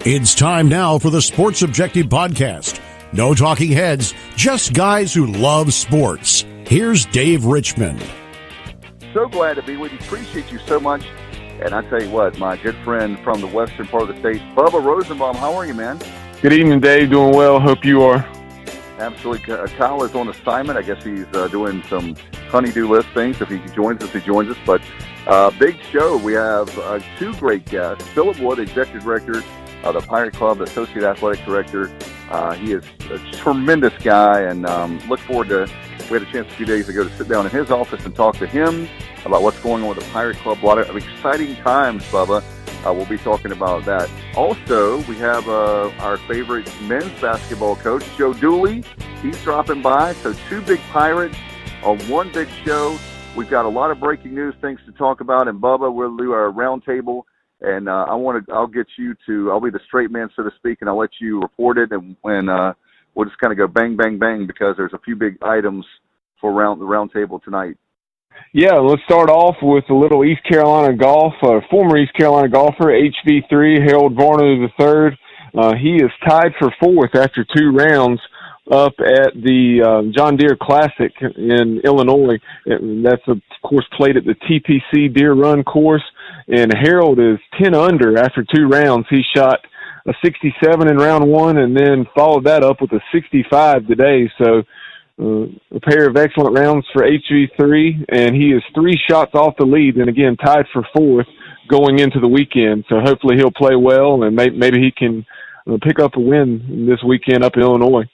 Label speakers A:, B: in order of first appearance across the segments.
A: It's time now for the Sports Objective Podcast. No talking heads, just guys who love sports. Here's Dave Richmond.
B: So glad to be with you. Appreciate you so much. And I tell you what, my good friend from the western part of the state, Bubba Rosenbaum, how are you, man?
C: Good evening, Dave. Doing well. Hope you are.
B: Absolutely. Kyle is on assignment. I guess he's doing some honey-do list things. If he joins us, he joins us. But big show. We have two great guests. Phillip Wood, Executive Director of the Pirate Club, Associate Athletic Director. He is a tremendous guy, and look forward to, we had a chance a few days ago to sit down in his office and talk to him about what's going on with the Pirate Club. A lot of exciting times, Bubba. We'll be talking about that. Also, we have our favorite men's basketball coach, Joe Dooley. He's dropping by. So two big Pirates on one big show. We've got a lot of breaking news things to talk about. And Bubba, we'll do our roundtable. And I'll get you to, I'll be the straight man, so to speak, and I'll let you report it. And we'll just kind of go bang, bang, bang, because there's a few big items for the roundtable tonight.
C: Yeah, let's start off with a little East Carolina golf. Former East Carolina golfer, HV3, Harold Varner III. He is tied for fourth after two rounds up at the John Deere Classic in Illinois. That's, of course, played at the TPC Deer Run course. And Harold is 10 under after two rounds. He shot a 67 in round one and then followed that up with a 65 today. So a pair of excellent rounds for HV3, and he is three shots off the lead and, again, tied for fourth going into the weekend. So hopefully he'll play well, and maybe he can pick up a win this weekend up in Illinois.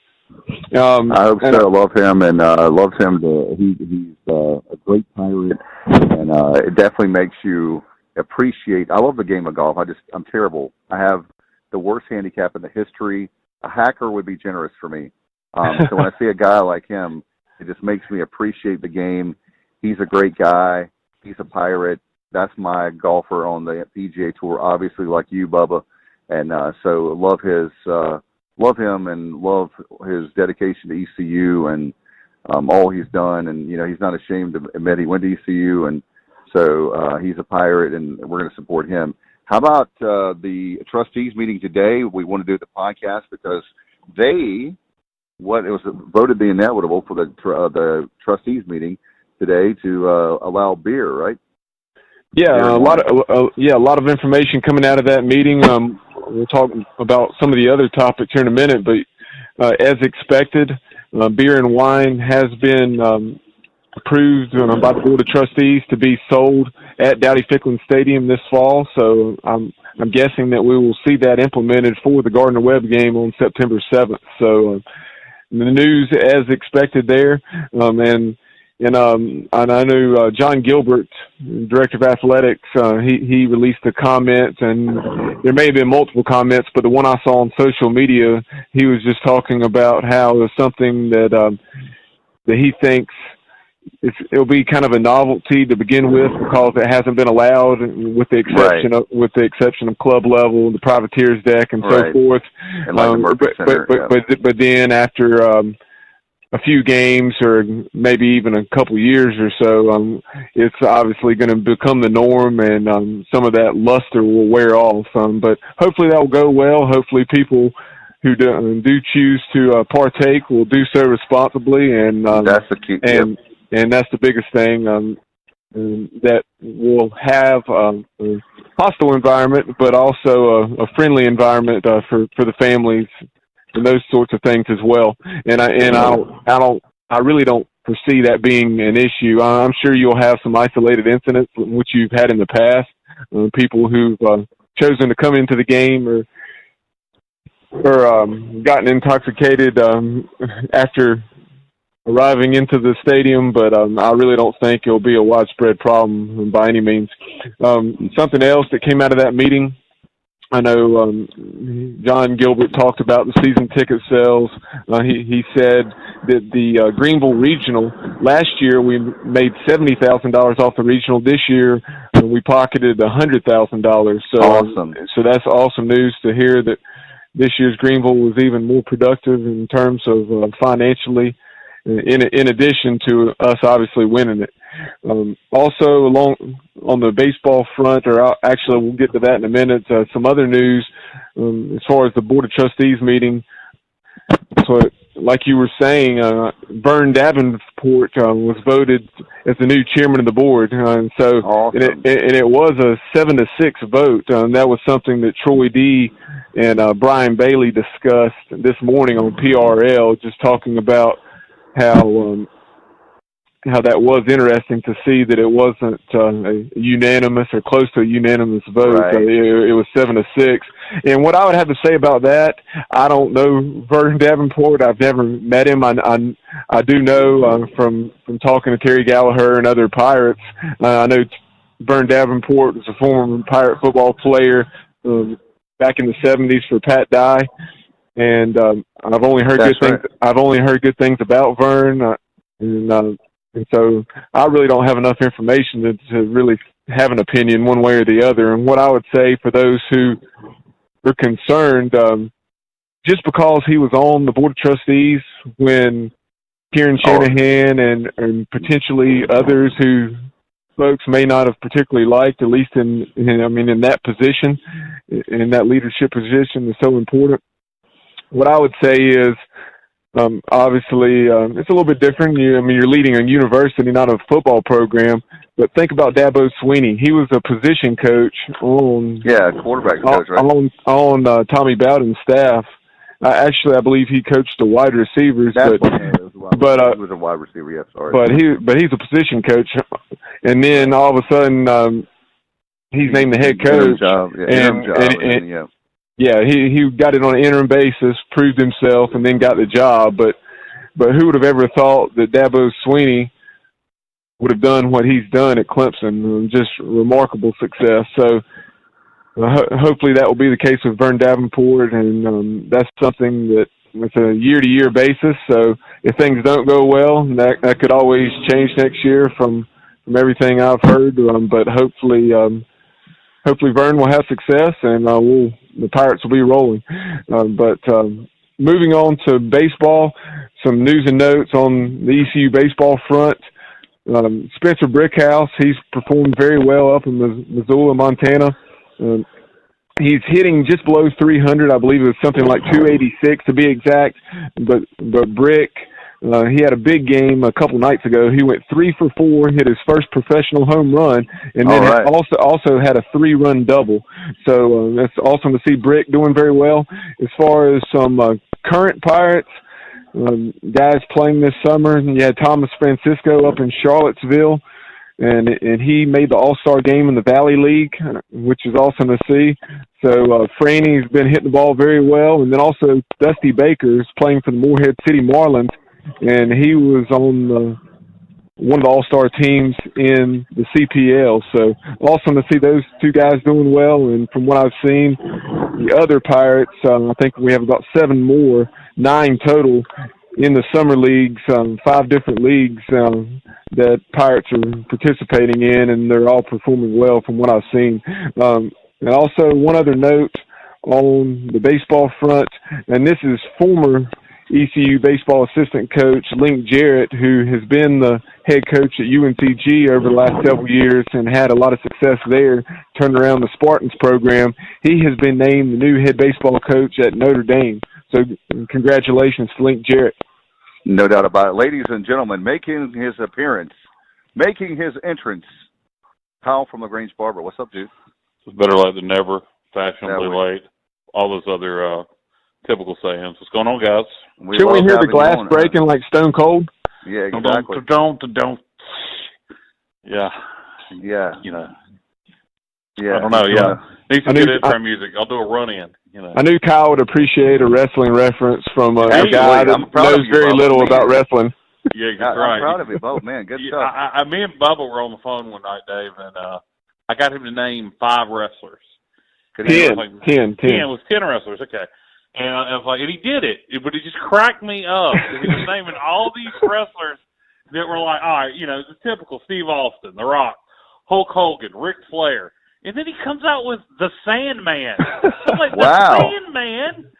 B: I hope so. I love him, and I love him. He's a great Pirate, and it definitely makes you appreciate. I love the game of golf. I'm terrible. I have the worst handicap in the history. A hacker would be generous for me. So when I see a guy like him, it just makes me appreciate the game. He's a great guy. He's a Pirate. That's my golfer on the PGA Tour, obviously, like you, Bubba. And so love him and love his dedication to ECU and all he's done. And, you know, he's not ashamed to admit he went to ECU. And so he's a Pirate, and we're going to support him. How about the trustees meeting today? We want to do the podcast because it was voted the inevitable for the trustees meeting today to allow beer, right?
C: Yeah, a lot of information coming out of that meeting. We'll talk about some of the other topics here in a minute, but as expected, beer and wine has been approved by the Board of Trustees to be sold at Dowdy-Ficklen Stadium this fall. So I'm guessing that we will see that implemented for the Gardner-Webb game on September 7th. So the news as expected there, and I know John Gilbert, Director of Athletics, he released a comment, and there may have been multiple comments, but the one I saw on social media, he was just talking about how it was something that he thinks it'll be kind of a novelty to begin with because it hasn't been allowed, with the exception of club level, the privateers deck, and so forth.
B: And like the Murphy Center,
C: but then after a few games or maybe even a couple years or so, it's obviously going to become the norm, and some of that luster will wear off. But hopefully that will go well. Hopefully people who do choose to partake will do so responsibly, and
B: that's the key.
C: And that's the biggest thing, that we'll have a hostile environment, but also a friendly environment for the families and those sorts of things as well. And I really don't foresee that being an issue. I'm sure you'll have some isolated incidents, which you've had in the past, people who've chosen to come into the game or gotten intoxicated after arriving into the stadium, but I really don't think it'll be a widespread problem by any means. Something else that came out of that meeting, I know John Gilbert talked about the season ticket sales. He said that the Greenville Regional, last year we made $70,000 off the regional. This year we pocketed $100,000. So
B: awesome.
C: So that's awesome news to hear that this year's Greenville was even more productive in terms of financially, in addition to us obviously winning it. Also, along on the baseball front, or actually we'll get to that in a minute, some other news. as far as the Board of Trustees meeting. So, like you were saying, Vern Davenport was voted as the new chairman of the board, and so
B: awesome.
C: and it was a 7-6 vote. That was something that Troy D and Brian Bailey discussed this morning on PRL, just talking about how that was interesting to see that it wasn't a unanimous or close to a unanimous vote.
B: Right.
C: It was 7-6. And what I would have to say about that, I don't know Vern Davenport. I've never met him. I do know from talking to Terry Gallagher and other Pirates. I know Vern Davenport was a former Pirate football player back in the 70s for Pat Dye, and I've only heard good things. I've only heard good things about Vern, and so I really don't have enough information to really have an opinion one way or the other. And what I would say for those who are concerned, just because he was on the Board of Trustees when Kieran Shanahan and potentially others who folks may not have particularly liked, at least in that position, in that leadership position, is so important. What I would say is, obviously, it's a little bit different. You're leading a university, not a football program. But think about Dabo Sweeney. He was a position coach on
B: quarterback coach, right?
C: On Tommy Bowden's staff. Actually, I believe he coached the wide receivers.
B: He was a wide receiver. Yes, sorry.
C: But he's a position coach, and then all of a sudden, he's named the head coach. He got it on an interim basis, proved himself, and then got the job. But who would have ever thought that Dabo Sweeney would have done what he's done at Clemson? Just remarkable success. So hopefully that will be the case with Vern Davenport, and that's something that it's a year-to-year basis. So if things don't go well, that could always change next year from everything I've heard. But hopefully Vern will have success, and the Pirates will be rolling. But moving on to baseball, some news and notes on the ECU baseball front. Spencer Brickhouse, he's performed very well up in Missoula, Montana. He's hitting just below 300. I believe it was something like 286 to be exact. But Brick, he had a big game a couple nights ago. He went 3 for 4, hit his first professional home run, and then also had a 3-run double. So that's awesome to see Brick doing very well. As far as some current Pirates guys playing this summer, you had Thomas Francisco up in Charlottesville, and he made the All-Star game in the Valley League, which is awesome to see. So Franny's been hitting the ball very well, and then also Dusty Baker's playing for the Morehead City Marlins, and he was on one of the All-Star teams in the CPL. So awesome to see those two guys doing well. And from what I've seen, the other Pirates, I think we have about 9 total in the summer leagues, 5 different leagues that Pirates are participating in, and they're all performing well from what I've seen. And also one other note on the baseball front, and this is former ECU baseball assistant coach Link Jarrett, who has been the head coach at UNCG over the last several years and had a lot of success there, turned around the Spartans program. He has been named the new head baseball coach at Notre Dame. So congratulations to Link Jarrett.
B: No doubt about it. Ladies and gentlemen, making his entrance, Kyle from LaGrange Barber. What's up, dude?
D: It's better late than never, fashionably late, all those other typical sayings. What's going on, guys?
C: Should we hear the glass breaking like Stone Cold?
B: Yeah, exactly.
D: Don't. Yeah.
B: Yeah.
D: Yeah. I don't know, Need some good intro music. I'll do a run-in,
C: I knew Kyle would appreciate a wrestling reference from a guy that knows very little about wrestling.
D: Yeah, that's right.
B: I'm proud of you both, man. Good stuff.
D: Me and Bubba were on the phone one night, Dave, and I got him to name 5 wrestlers.
C: 10.
D: It was 10 wrestlers, okay. And I was like, and he did it, but it just cracked me up. He was naming all these wrestlers that were like, all right, the typical Steve Austin, The Rock, Hulk Hogan, Ric Flair. And then he comes out with the Sandman. I'm like,
B: wow.
D: The Sandman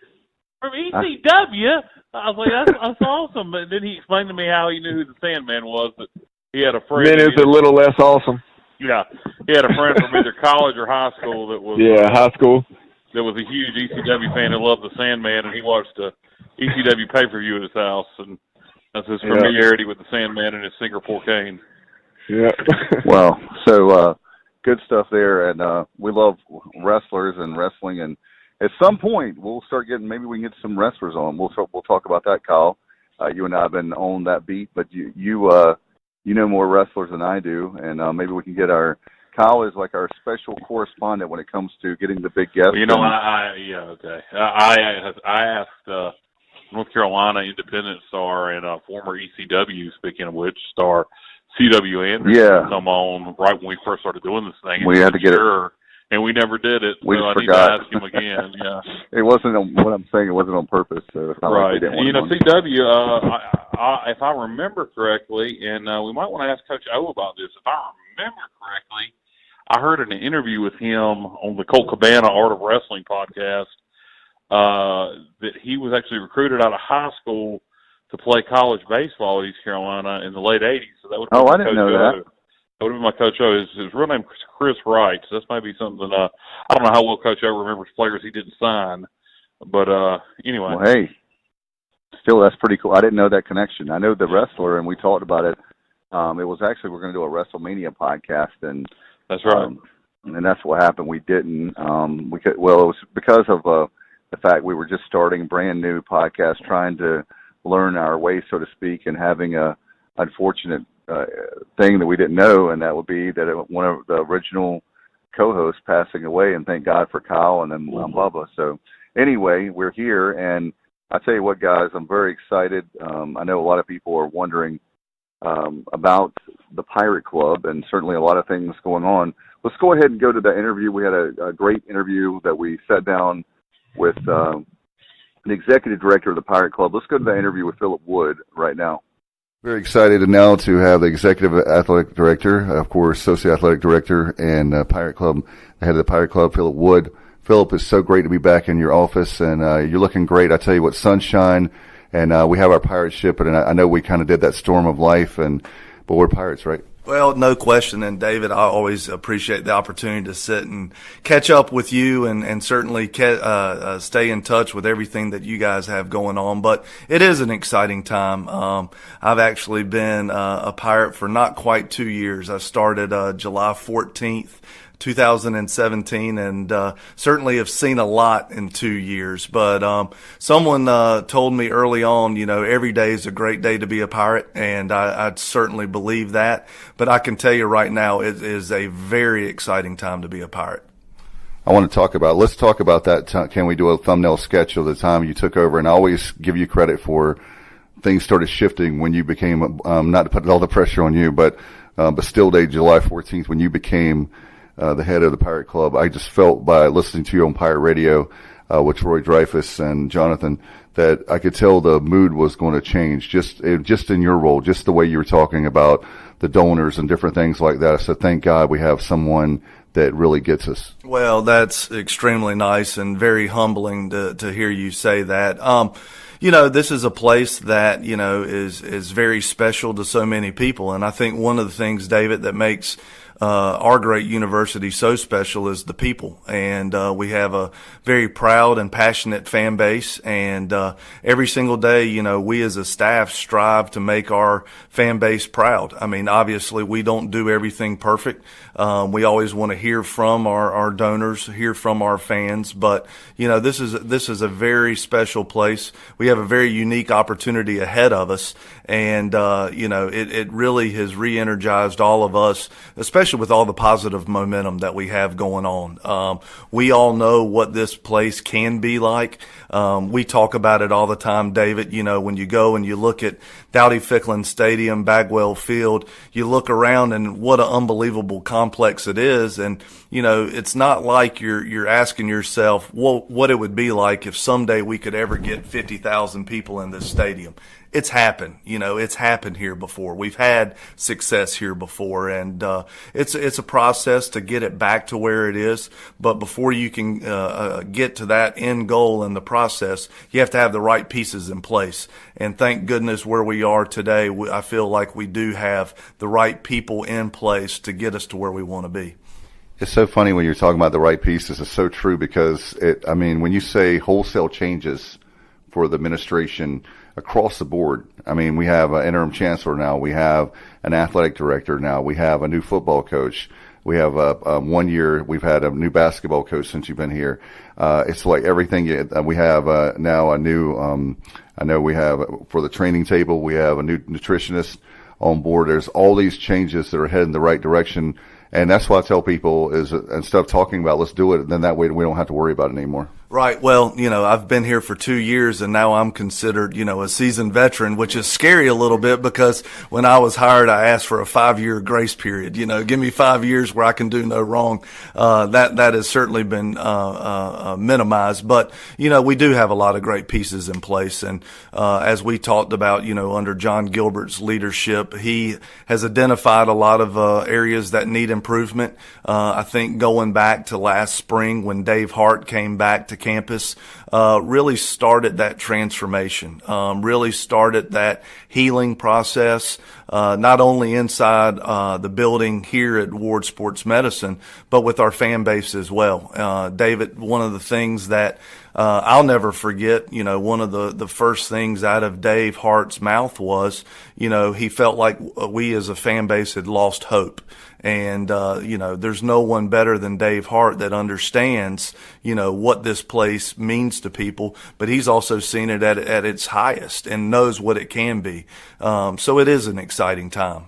D: from ECW? I was like, that's awesome. But then he explained to me how he knew who the Sandman was, but he had a friend.
C: Then it's a little less awesome.
D: Yeah. He had a friend from either college or high school that was.
C: Yeah, high school.
D: that was a huge ECW fan who loved the Sandman, and he watched a ECW pay-per-view at his house, and that's his familiarity with the Sandman and his Singapore cane.
C: Yeah.
B: Well, so good stuff there, and we love wrestlers and wrestling, and at some point we'll start getting, maybe we can get some wrestlers on. We'll talk about that, Kyle. You and I have been on that beat, but you know more wrestlers than I do, and maybe we can get Kyle is like our special correspondent when it comes to getting the big guests.
D: Well, you know, I asked North Carolina independent star and former ECW, speaking of which, star C.W. Anderson to come on right when we first started doing this thing.
B: We had to get it.
D: And we never did it.
B: We
D: so
B: just
D: I
B: forgot.
D: need to ask him again. Yeah,
B: it wasn't what I'm saying. It wasn't on purpose. So it's not
D: right.
B: Like
D: you know, CW. If I remember correctly, and we might want to ask Coach O about this. If I remember correctly, I heard an interview with him on the Colt Cabana Art of Wrestling podcast that he was actually recruited out of high school to play college baseball at East Carolina in the late '80s. So that would.
B: I didn't know that.
D: That would have been my Coach O. His real name is Chris Wright. So this might be something. I don't know how well Coach O remembers players he didn't sign, but anyway.
B: Well, hey, still that's pretty cool. I didn't know that connection. I know the wrestler, and we talked about it. It was actually we're going to do a WrestleMania podcast, and
D: that's right.
B: And that's what happened. We didn't. It was because of the fact we were just starting a brand new podcast, trying to learn our way, so to speak, and having a unfortunate thing that we didn't know, and that would be that one of the original co-hosts passing away, and thank God for Kyle and then Bubba. So anyway, we're here, and I tell you what, guys, I'm very excited. I know a lot of people are wondering about the Pirate Club, and certainly a lot of things going on. Let's go ahead and go to the interview. We had a great interview that we sat down with the executive director of the Pirate Club. Let's go to the interview with Phillip Wood right now. Very excited now to have the executive athletic director, of course, associate athletic director, and Pirate Club, the head of the Pirate Club, Phillip Wood. Phillip, it's so great to be back in your office, and you're looking great. I tell you what, sunshine, and we have our pirate ship, and I know we kind of did that storm of life, but we're pirates, right?
E: Well, no question. And David, I always appreciate the opportunity to sit and catch up with you and certainly stay in touch with everything that you guys have going on. But it is an exciting time. I've actually been a pirate for not quite 2 years. I started July 14th. 2017, and certainly have seen a lot in 2 years. But someone told me early on, every day is a great day to be a pirate, and I certainly believe that. But I can tell you right now, it is a very exciting time to be a pirate.
B: Let's talk about that. Can we do a thumbnail sketch of the time you took over? And I always give you credit for things started shifting when you became, not to put all the pressure on you, but still day July 14th, when you became the head of the Pirate Club. I just felt by listening to you on Pirate Radio with Roy Dreyfus and Jonathan that I could tell the mood was going to change just in your role, just the way you were talking about the donors and different things like that. So thank God we have someone that really gets us.
E: Well, that's extremely nice and very humbling to hear you say that. This is a place that, is very special to so many people. And I think one of the things, David, that makes our great university so special is the people, and we have a very proud and passionate fan base, and every single day, we as a staff strive to make our fan base proud. I mean, obviously we don't do everything perfect. We always want to hear from our donors, hear from our fans, but this is a very special place. We have a very unique opportunity ahead of us, and it really has re-energized all of us, especially with all the positive momentum that we have going on. We all know what this place can be like. We talk about it all the time, David. When you go and you look at Dowdy Ficklin Stadium, Bagwell Field, you look around and what an unbelievable complex it is. And, it's not like you're asking yourself what it would be like if someday we could ever get 50,000 people in this stadium. It's happened. It's happened here before. We've had success here before, and it's a process to get it back to where it is. But before you can get to that end goal in the process, you have to have the right pieces in place. And thank goodness where we are today, I feel like we do have the right people in place to get us to where we want to be.
F: It's so funny when you're talking about the right pieces. It's so true because when you say wholesale changes for the administration across the board, we have an interim chancellor now. We have an athletic director now. We have a new football coach. We have 1 year. We've had a new basketball coach since you've been here. It's like everything. We have now a new. I know we have for the training table. We have a new nutritionist on board. There's all these changes that are heading the right direction. And that's what I tell people is instead of talking about let's do it, then that way we don't have to worry about it anymore.
E: Right. Well, I've been here for 2 years and now I'm considered, a seasoned veteran, which is scary a little bit because when I was hired, I asked for a 5-year grace period. Give me 5 years where I can do no wrong. That has certainly been, minimized, but, we do have a lot of great pieces in place. And, as we talked about, under John Gilbert's leadership, he has identified a lot of, areas that need improvement. I think going back to last spring when Dave Hart came back to campus, really started that transformation, really started that healing process, not only inside the building here at Ward Sports Medicine, but with our fan base as well. David, one of the things that I'll never forget, one of the first things out of Dave Hart's mouth was, he felt like we as a fan base had lost hope. And, there's no one better than Dave Hart that understands, what this place means to people, but he's also seen it at its highest and knows what it can be. So it is an exciting time.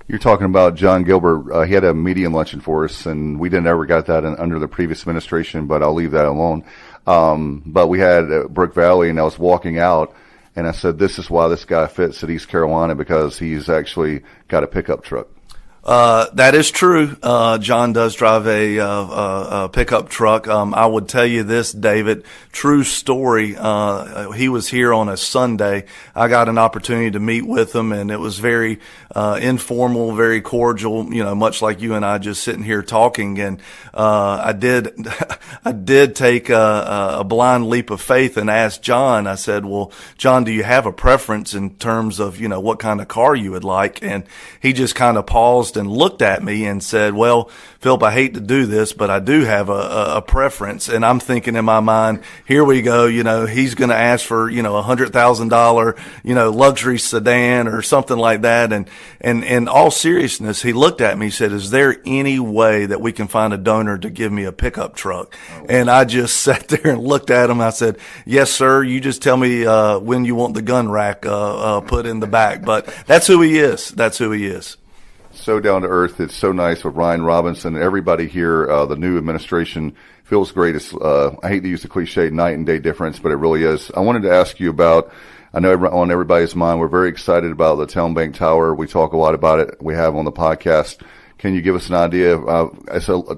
F: You're talking about John Gilbert. He had a media luncheon for us, and we didn't ever got that under the previous administration, but I'll leave that alone. But we had Brook Valley, and I was walking out, and I said, this is why this guy fits at East Carolina, because he's actually got a pickup truck.
E: That is true. John does drive a pickup truck. I would tell you this, David, true story. He was here on a Sunday. I got an opportunity to meet with him, and it was very, informal, very cordial, much like you and I just sitting here talking. And, I did take a blind leap of faith and asked John, I said, well, John, do you have a preference in terms of, what kind of car you would like? And he just kind of paused and looked at me and said, well, Phillip, I hate to do this, but I do have a preference. And I'm thinking in my mind, here we go, he's going to ask for, $100,000, luxury sedan or something like that. And in all seriousness, he looked at me, he said, is there any way that we can find a donor to give me a pickup truck? And I just sat there and looked at him. I said, yes, sir. You just tell me, when you want the gun rack, put in the back. But that's who he is. That's who he is.
F: So down to earth. It's so nice with Ryan Robinson and everybody here. The new administration feels great. It's, I hate to use the cliche night and day difference, but it really is. I wanted to ask you about, I know on everybody's mind, we're very excited about the Town Bank Tower. We talk a lot about it. We have on the podcast. Can you give us an idea of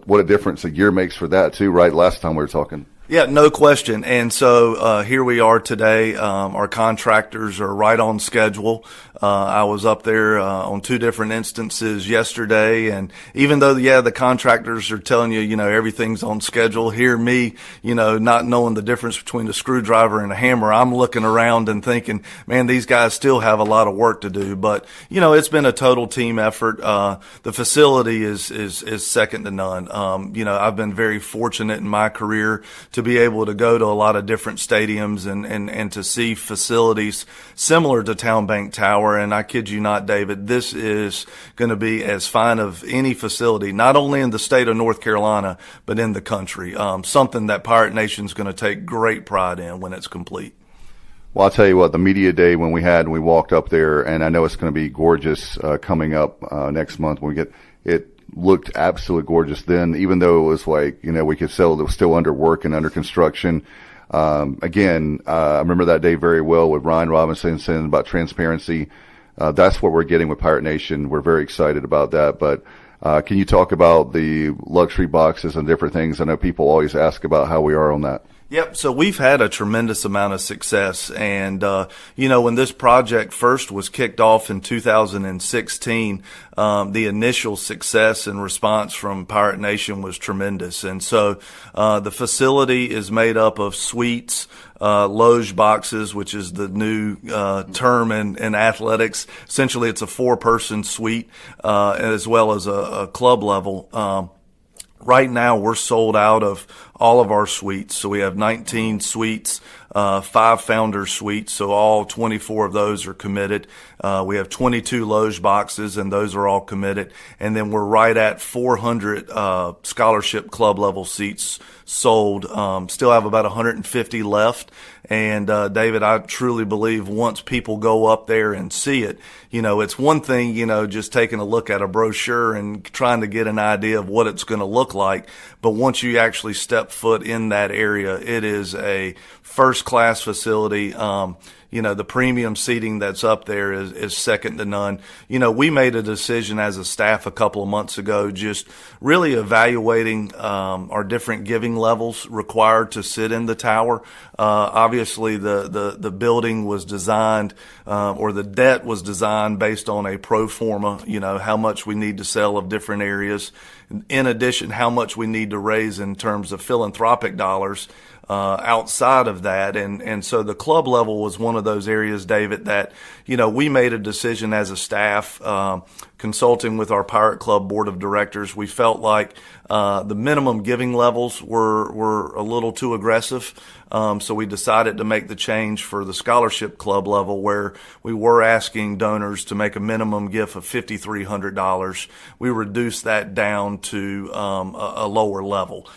F: what a difference a year makes for that too, right? Last time we were talking.
E: Yeah, no question. And so, here we are today. Our contractors are right on schedule. I was up there, on 2 different instances yesterday. And even though, the contractors are telling you, everything's on schedule, hear me, not knowing the difference between a screwdriver and a hammer, I'm looking around and thinking, man, these guys still have a lot of work to do. But, it's been a total team effort. The facility is second to none. I've been very fortunate in my career to be able to go to a lot of different stadiums and to see facilities similar to Town Bank Tower. And I kid you not, David, this is going to be as fine of any facility, not only in the state of North Carolina, but in the country. Something that Pirate Nation's going to take great pride in when it's complete.
F: Well, I'll tell you what, the media day when we walked up there, and I know it's going to be gorgeous coming up next month when we get it. Looked absolutely gorgeous then, even though it was like, we could tell it was still under work and under construction. Again, I remember that day very well with Ryan Robinson saying about transparency. That's what we're getting with Pirate Nation. We're very excited about that. But can you talk about the luxury boxes and different things? I know people always ask about how we are on that.
E: Yep. So we've had a tremendous amount of success. And, when this project first was kicked off in 2016, the initial success and response from Pirate Nation was tremendous. And so, the facility is made up of suites, loge boxes, which is the new, term in athletics. Essentially, it's a 4-person suite, as well as a club level. Right now, we're sold out of all of our suites. So we have 19 suites, 5 founder suites. So all 24 of those are committed. We have 22 loge boxes, and those are all committed. And then we're right at 400 scholarship club level seats sold. Still have about 150 left. And David, I truly believe once people go up there and see it, it's one thing, just taking a look at a brochure and trying to get an idea of what it's going to look like. But once you actually step foot in that area, it is a first class facility. The premium seating that's up there is second to none. We made a decision as a staff a couple of months ago, just really evaluating our different giving levels required to sit in the tower. Obviously, the building was designed, or the debt was designed based on a pro forma, how much we need to sell of different areas. In addition, how much we need to raise in terms of philanthropic dollars outside of that. And so the club level was one of those areas, David, that, we made a decision as a staff, consulting with our Pirate Club board of directors. We felt like the minimum giving levels were a little too aggressive. So we decided to make the change for the scholarship club level, where we were asking donors to make a minimum gift of $5,300. We reduced that down to a lower level,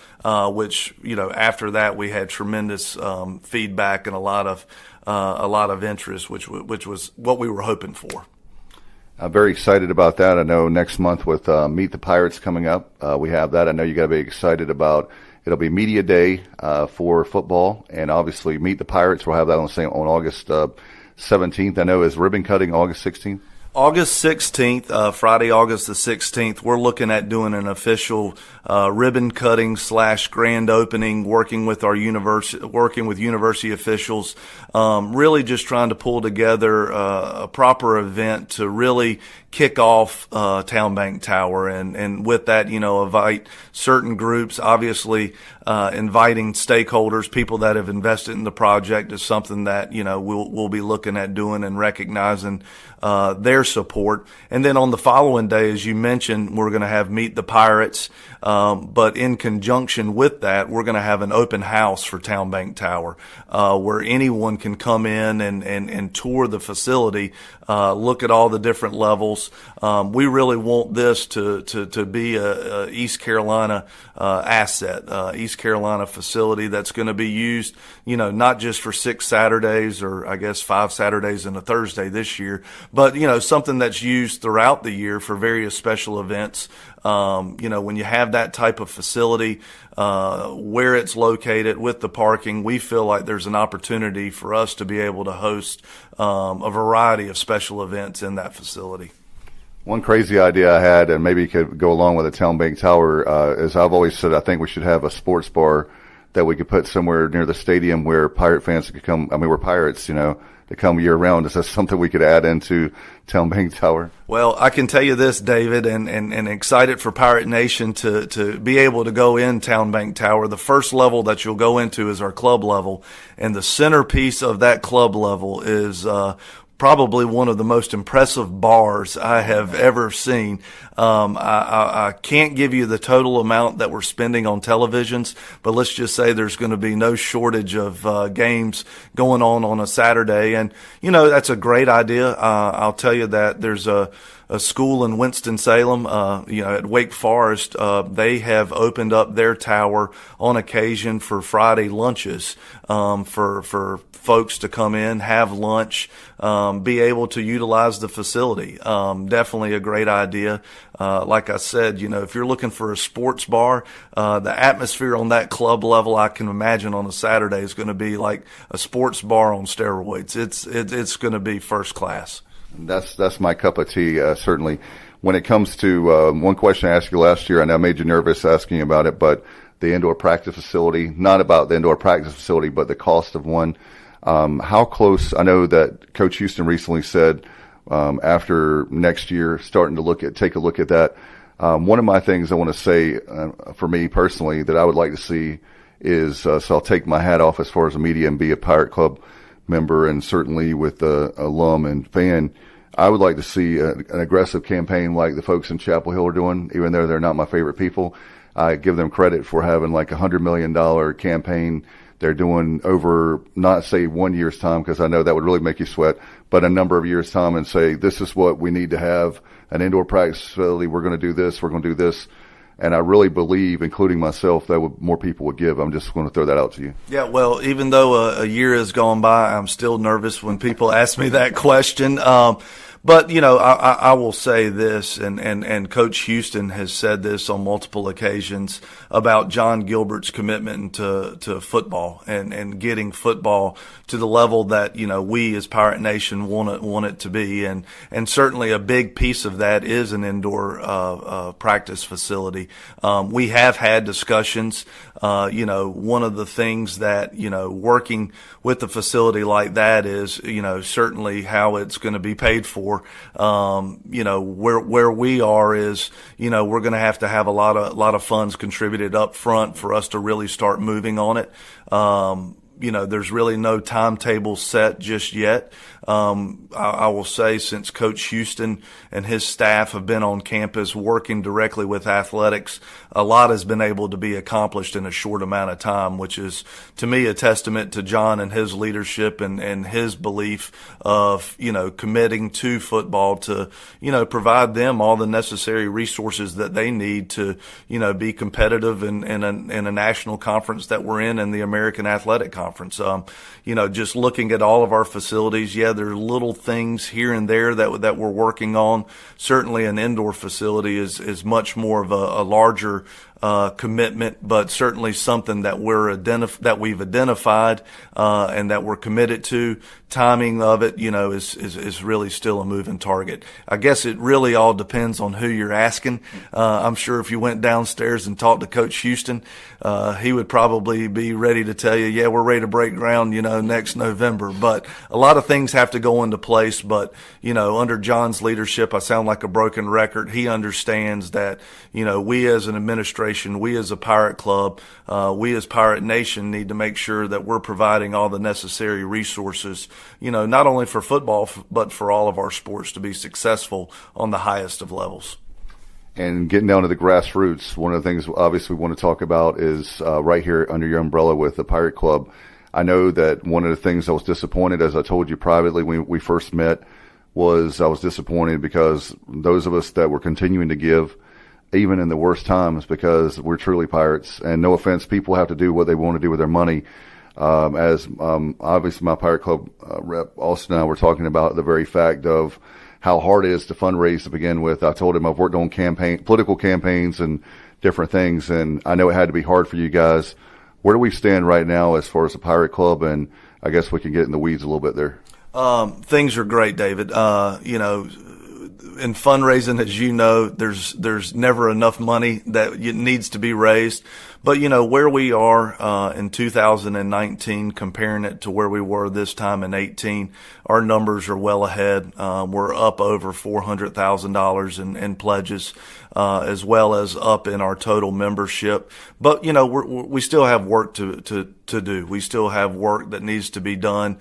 E: which, after that we had tremendous feedback and a lot of interest, which was what we were hoping for.
F: I'm very excited about that. I know next month with Meet the Pirates coming up, we have that. I know you got to be excited about. It'll be media day for football, and obviously Meet the Pirates. We'll have that on August 17th. I know is ribbon cutting August 16th.
E: August 16th, Friday, August the 16th, we're looking at doing an official ribbon cutting / grand opening, working with university officials, really just trying to pull together a proper event to really kick off Town Bank Tower, and with that, invite certain groups. Obviously, inviting stakeholders, people that have invested in the project, is something that we'll be looking at doing and recognizing their support. And then on the following day, as you mentioned, we're going to have Meet the Pirates. But in conjunction with that, we're going to have an open house for Town Bank Tower, where anyone can come in and tour the facility, look at all the different levels. We really want this to be a East Carolina asset, East Carolina facility that's going to be used, not just for 6 Saturdays, or I guess 5 Saturdays and a Thursday this year, but something that's used throughout the year for various special events. When you have that type of facility, where it's located with the parking, we feel like there's an opportunity for us to be able to host a variety of special events in that facility.
F: One crazy idea I had, and maybe you could go along with the Town Bank Tower, is I've always said I think we should have a sports bar that we could put somewhere near the stadium where Pirate fans could come. I mean, we're Pirates, they come year round. Is that something we could add into Town Bank Tower?
E: Well, I can tell you this, David, and excited for Pirate Nation to be able to go in Town Bank Tower. The first level that you'll go into is our club level, and the centerpiece of that club level is probably one of the most impressive bars I have ever seen. I can't give you the total amount that we're spending on televisions, but let's just say there's going to be no shortage of games going on a Saturday. And, that's a great idea. I'll tell you that there's a school in Winston-Salem, at Wake Forest. They have opened up their tower on occasion for Friday lunches, for folks to come in, have lunch, be able to utilize the facility. Definitely a great idea. Like I said, if you're looking for a sports bar, the atmosphere on that club level, I can imagine on a Saturday, is going to be like a sports bar on steroids. It's going to be first class.
F: That's my cup of tea, certainly. When it comes to one question I asked you last year, I know I made you nervous asking about it, but the indoor practice facility, not about the indoor practice facility, but the cost of one. How close? I know that Coach Houston recently said after next year, starting to take a look at that. One of my things I want to say for me personally that I would like to see is, so I'll take my hat off as far as the media and be a Pirate Club member, and certainly with the alum and fan. I would like to see an aggressive campaign like the folks in Chapel Hill are doing, even though they're not my favorite people. I give them credit for having like $100 million campaign they're doing over, not say 1 year's time, because I know that would really make you sweat, but a number of years' time, and say, this is what we need to have, an indoor practice facility, we're going to do this, we're going to do this. And I really believe, including myself, that more people would give. I'm just going to throw that out to you.
E: Yeah, well, even though a year has gone by, I'm still nervous when people ask me that question. But, you know, I will say this, and Coach Houston has said this on multiple occasions about John Gilbert's commitment to football and getting football to the level that, you know, we as Pirate Nation want it to be. And certainly a big piece of that is an indoor practice facility. We have had discussions. You know, one of the things that, you know, working with a facility like that is, you know, certainly how it's going to be paid for. You know, where we are is, you know, we're going to have a lot of funds contributed up front for us to really start moving on it. You know, there's really no timetable set just yet. I will say, since Coach Houston and his staff have been on campus working directly with athletics, a lot has been able to be accomplished in a short amount of time, which is, to me, a testament to John and his leadership and his belief of, you know, committing to football to, you know, provide them all the necessary resources that they need to, you know, be competitive in a national conference that we're in the American Athletic Conference. You know, just looking at all of our facilities, yeah, there are little things here and there that we're working on. Certainly an indoor facility is much more of a larger commitment, but certainly something that we've identified and that we're committed to. Timing of it, you know, is really still a moving target. I guess it really all depends on who you're asking. I'm sure if you went downstairs and talked to Coach Houston, he would probably be ready to tell you, yeah, we're ready to break ground, you know, next November. But a lot of things have to go into place. But, you know, under John's leadership, I sound like a broken record. He understands that, you know, we as an administration, we as a Pirate Club, we as Pirate Nation need to make sure that we're providing all the necessary resources, you know, not only for football, but for all of our sports to be successful on the highest of levels.
F: And getting down to the grassroots, one of the things obviously we want to talk about is right here under your umbrella with the Pirate Club. I know that one of the things I was disappointed, as I told you privately when we first met, was I was disappointed because those of us that were continuing to give, even in the worst times, because we're truly Pirates, and no offense, people have to do what they want to do with their money. Obviously my Pirate Club rep Austin and I were talking about the very fact of how hard it is to fundraise to begin with. I told him I've worked on political campaigns and different things, and I know it had to be hard for you guys. Where do we stand right now as far as the Pirate Club? And I guess we can get in the weeds a little bit there.
E: Things are great, David. You know, in fundraising, as you know, there's never enough money that needs to be raised. But, you know, where we are in 2019, comparing it to where we were this time in 18, our numbers are well ahead. We're up over $400,000 in pledges, as well as up in our total membership. But, you know, we still have work to do. We still have work that needs to be done.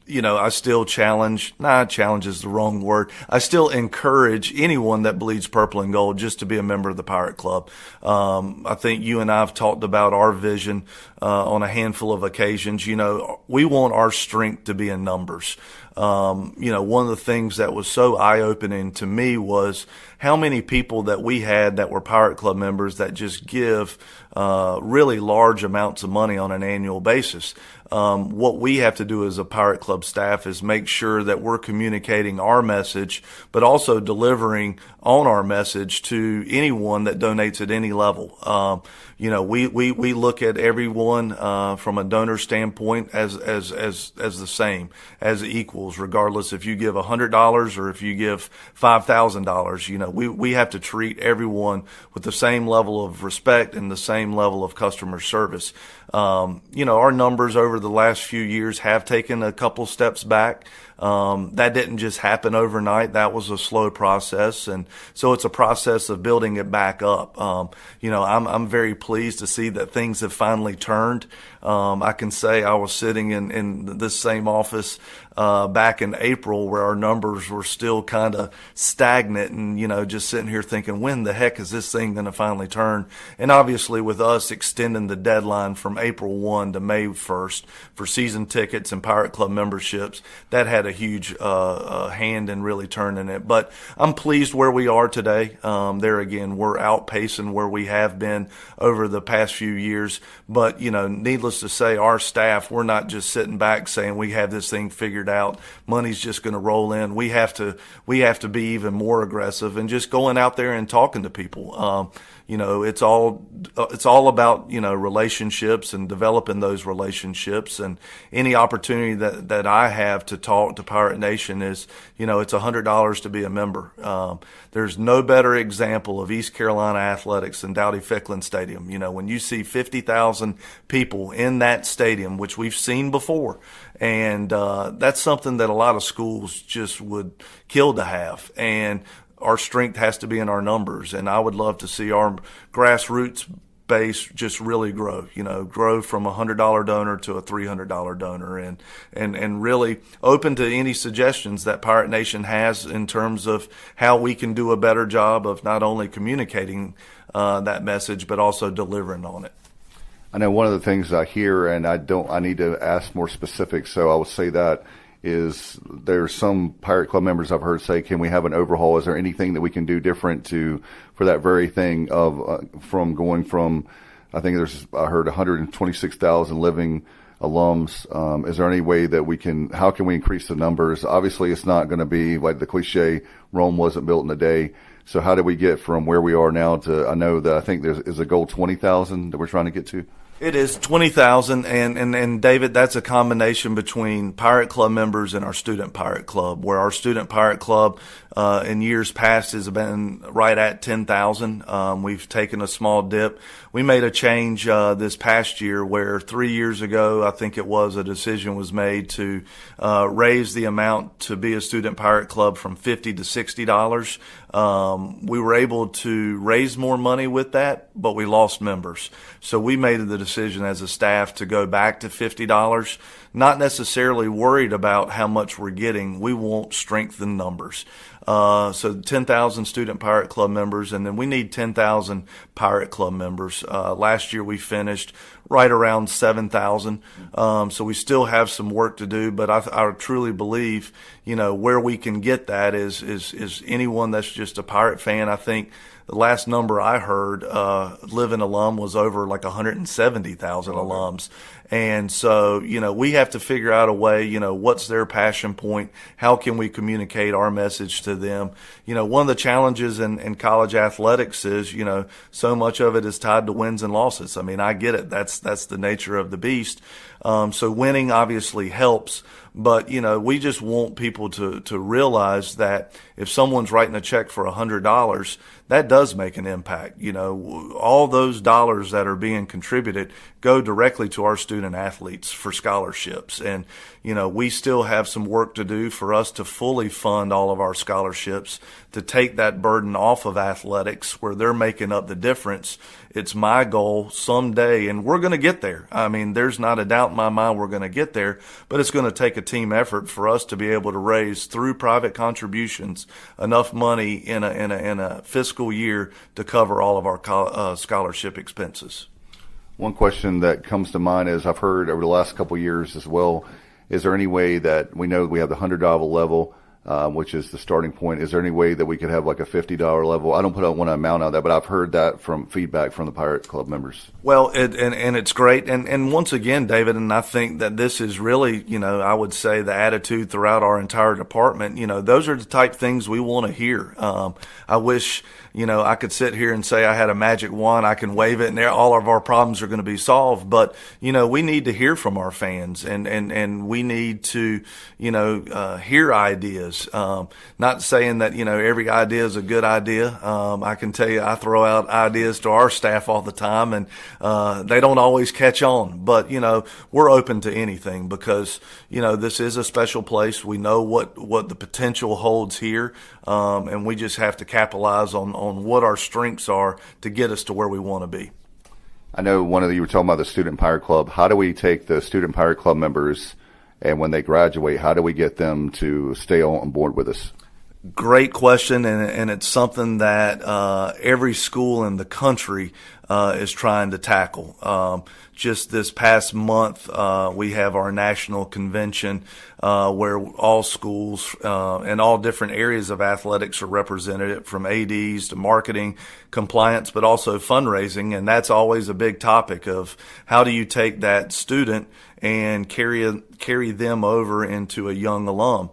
E: You know, I still challenge is the wrong word. I still encourage anyone that bleeds purple and gold just to be a member of the Pirate Club. I think you and I have talked about our vision on a handful of occasions. You know, we want our strength to be in numbers. You know, one of the things that was so eye-opening to me was how many people that we had that were Pirate Club members that just give really large amounts of money on an annual basis. What we have to do as a Pirate Club staff is make sure that we're communicating our message, but also delivering on our message to anyone that donates at any level. You know, we look at everyone from a donor standpoint as the same, as equals, regardless if you give $100 or if you give $5,000. You know, we have to treat everyone with the same level of respect and the same level of customer service. You know, our numbers over the last few years have taken a couple steps back. That didn't just happen overnight. That was a slow process. And so it's a process of building it back up. You know, I'm very pleased to see that things have finally turned. I can say I was sitting in this same office, back in April, where our numbers were still kind of stagnant and, just sitting here thinking, when the heck is this thing going to finally turn? And obviously with us extending the deadline from April 1 to May 1st for season tickets and Pirate Club memberships, that had a huge hand in really turning it. But I'm pleased where we are today. There again, we're outpacing where we have been over the past few years. But, needless to say, our staff, we're not just sitting back saying we have this thing figured out. Money's just going to roll in. We have to be even more aggressive and just going out there and talking to people. It's all about, relationships and developing those relationships, and any opportunity that I have to talk to Pirate Nation is, it's $100 to be a member. There's no better example of East Carolina athletics than Dowdy-Ficklin Stadium. When you see 50,000 people in that stadium, which we've seen before, and that's something that a lot of schools just would kill to have. And our strength has to be in our numbers, and I would love to see our grassroots base just really grow, grow from a $100 donor to a $300 donor, and really open to any suggestions that Pirate Nation has in terms of how we can do a better job of not only communicating that message, but also delivering on it.
F: I know one of the things I hear, and I need to ask more specifics, so I will say that, is there's some Pirate Club members I've heard say, can we have an overhaul? Is there anything that we can do different for that very thing of from going from, I heard 126,000 living alums. Is there any way that how can we increase the numbers? Obviously, it's not going to be like the cliche, Rome wasn't built in a day. So how do we get from where we are now to, I think is a goal 20,000 that we're trying to get to?
E: It is 20,000, and David, that's a combination between Pirate Club members and our Student Pirate Club, where our Student Pirate Club in years past has been right at 10,000. We've taken a small dip. We made a change this past year where 3 years ago, I think it was, a decision was made to raise the amount to be a Student Pirate Club from $50 to $60. We were able to raise more money with that, but we lost members. So we made the decision as a staff to go back to $50, not necessarily worried about how much we're getting. We want strengthen numbers. So 10,000 Student Pirate Club members, and then we need 10,000 Pirate Club members. Last year we finished right around 7,000. So we still have some work to do, but I truly believe, where we can get that is anyone that's just a Pirate fan. I think the last number I heard, living alum was over like 170,000 alums. And so, we have to figure out a way, what's their passion point? How can we communicate our message to them? One of the challenges in college athletics is, so much of it is tied to wins and losses. I mean, I get it. That's the nature of the beast. So winning obviously helps, but, we just want people to realize that if someone's writing a check for $100, that does make an impact. All those dollars that are being contributed go directly to our student athletes for scholarships. And, we still have some work to do for us to fully fund all of our scholarships, to take that burden off of athletics where they're making up the difference. It's my goal someday, and we're going to get there. I mean, there's not a doubt in my mind we're going to get there, but it's going to take a team effort for us to be able to raise through private contributions enough money in a fiscal year to cover all of our scholarship expenses.
F: One question that comes to mind is, I've heard over the last couple of years as well, is there any way that we know we have the $100 level, which is the starting point? Is there any way that we could have like a $50 level? I don't put out one amount on that, but I've heard that from feedback from the Pirate Club members.
E: Well, and it's great. And once again, David, and I think that this is really, I would say the attitude throughout our entire department, those are the type things we want to hear. I wish, I could sit here and say I had a magic wand, I can wave it, and all of our problems are going to be solved. But, we need to hear from our fans, and we need to, hear ideas. Not saying that, every idea is a good idea. I can tell you I throw out ideas to our staff all the time, and they don't always catch on. But, we're open to anything because, this is a special place. We know what the potential holds here, and we just have to capitalize on what our strengths are to get us to where we want to be.
F: I know you were talking about the Student Pirate Club. How do we take the Student Pirate Club members And when they graduate, how do we get them to stay on board with us?
E: Great question, and it's something that every school in the country is trying to tackle. Just this past month, we have our national convention where all schools and all different areas of athletics are represented, from ADs to marketing, compliance, but also fundraising, and that's always a big topic of how do you take that student and carry them over into a young alum.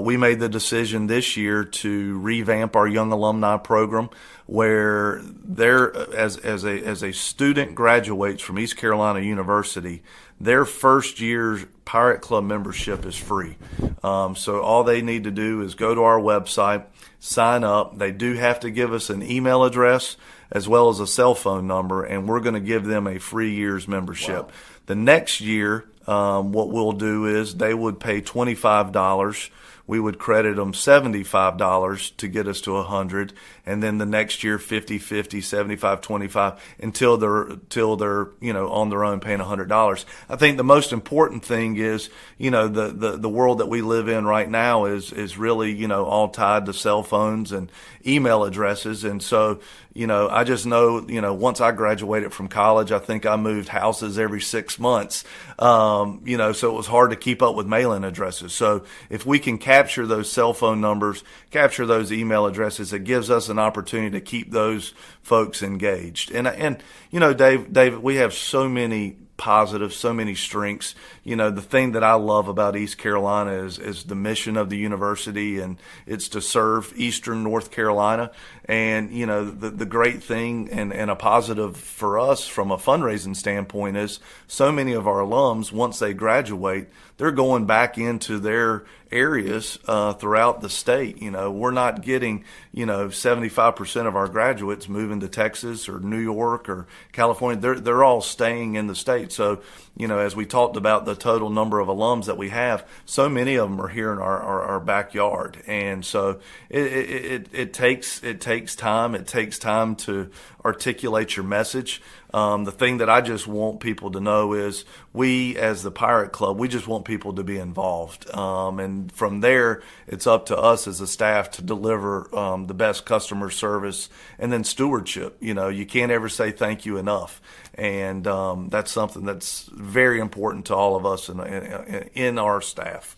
E: We made the decision this year to revamp our young alumni program, where as a student graduates from East Carolina University, their first year's Pirate Club membership is free. So all they need to do is go to our website, sign up. They do have to give us an email address as well as a cell phone number, and we're going to give them a free year's membership. Wow. The next year, what we'll do is they would pay $25. We would credit them $75 to get us to $100, and then the next year 50, 75, 25 until they're on their own paying $100. I think the most important thing is the world that we live in right now is really all tied to cell phones and email addresses, and so I just know once I graduated from college, I think I moved houses every 6 months, so it was hard to keep up with mailing addresses. So if we can capture those cell phone numbers, capture those email addresses, it gives us an opportunity to keep those folks engaged. And David, we have so many positives, so many strengths. The thing that I love about East Carolina is the mission of the university, and it's to serve Eastern North Carolina. And, the great thing and a positive for us from a fundraising standpoint is so many of our alums, once they graduate, they're going back into their areas throughout the state. We're not getting 75% of our graduates moving to Texas or New York or California. They're all staying in the state. So as we talked about the total number of alums that we have, so many of them are here in our backyard. And so it takes time. It takes time to articulate your message. The thing that I just want people to know is we, as the Pirate Club, we just want people to be involved. And from there, it's up to us as a staff to deliver the best customer service and then stewardship. You can't ever say thank you enough. And that's something that's very important to all of us in our staff.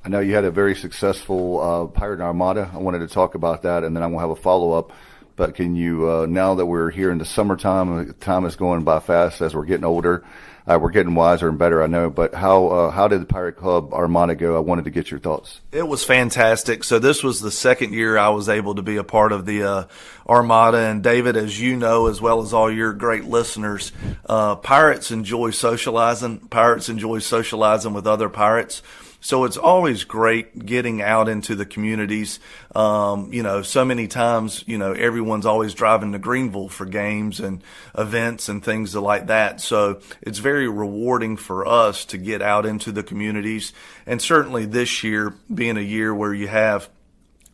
F: I know you had a very successful Pirate Armada. I wanted to talk about that, and then I'm going to have a follow-up. But can you, now that we're here in the summertime, time is going by fast as we're getting older. We're getting wiser and better, I know. But how did the Pirate Club Armada go? I wanted to get your thoughts.
E: It was fantastic. So this was the second year I was able to be a part of the Armada. And David, as you know, as well as all your great listeners, pirates enjoy socializing. Pirates enjoy socializing with other pirates. So it's always great getting out into the communities. So many times, everyone's always driving to Greenville for games and events and things like that. So it's very rewarding for us to get out into the communities. And certainly this year being a year where you have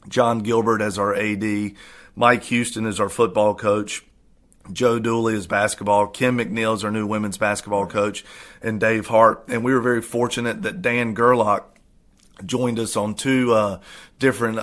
E: John Gilbert as our AD, Mike Houston as our football coach, Joe Dooley is basketball, Kim McNeil is our new women's basketball coach, and Dave Hart. And we were very fortunate that Dan Gerlach joined us on two different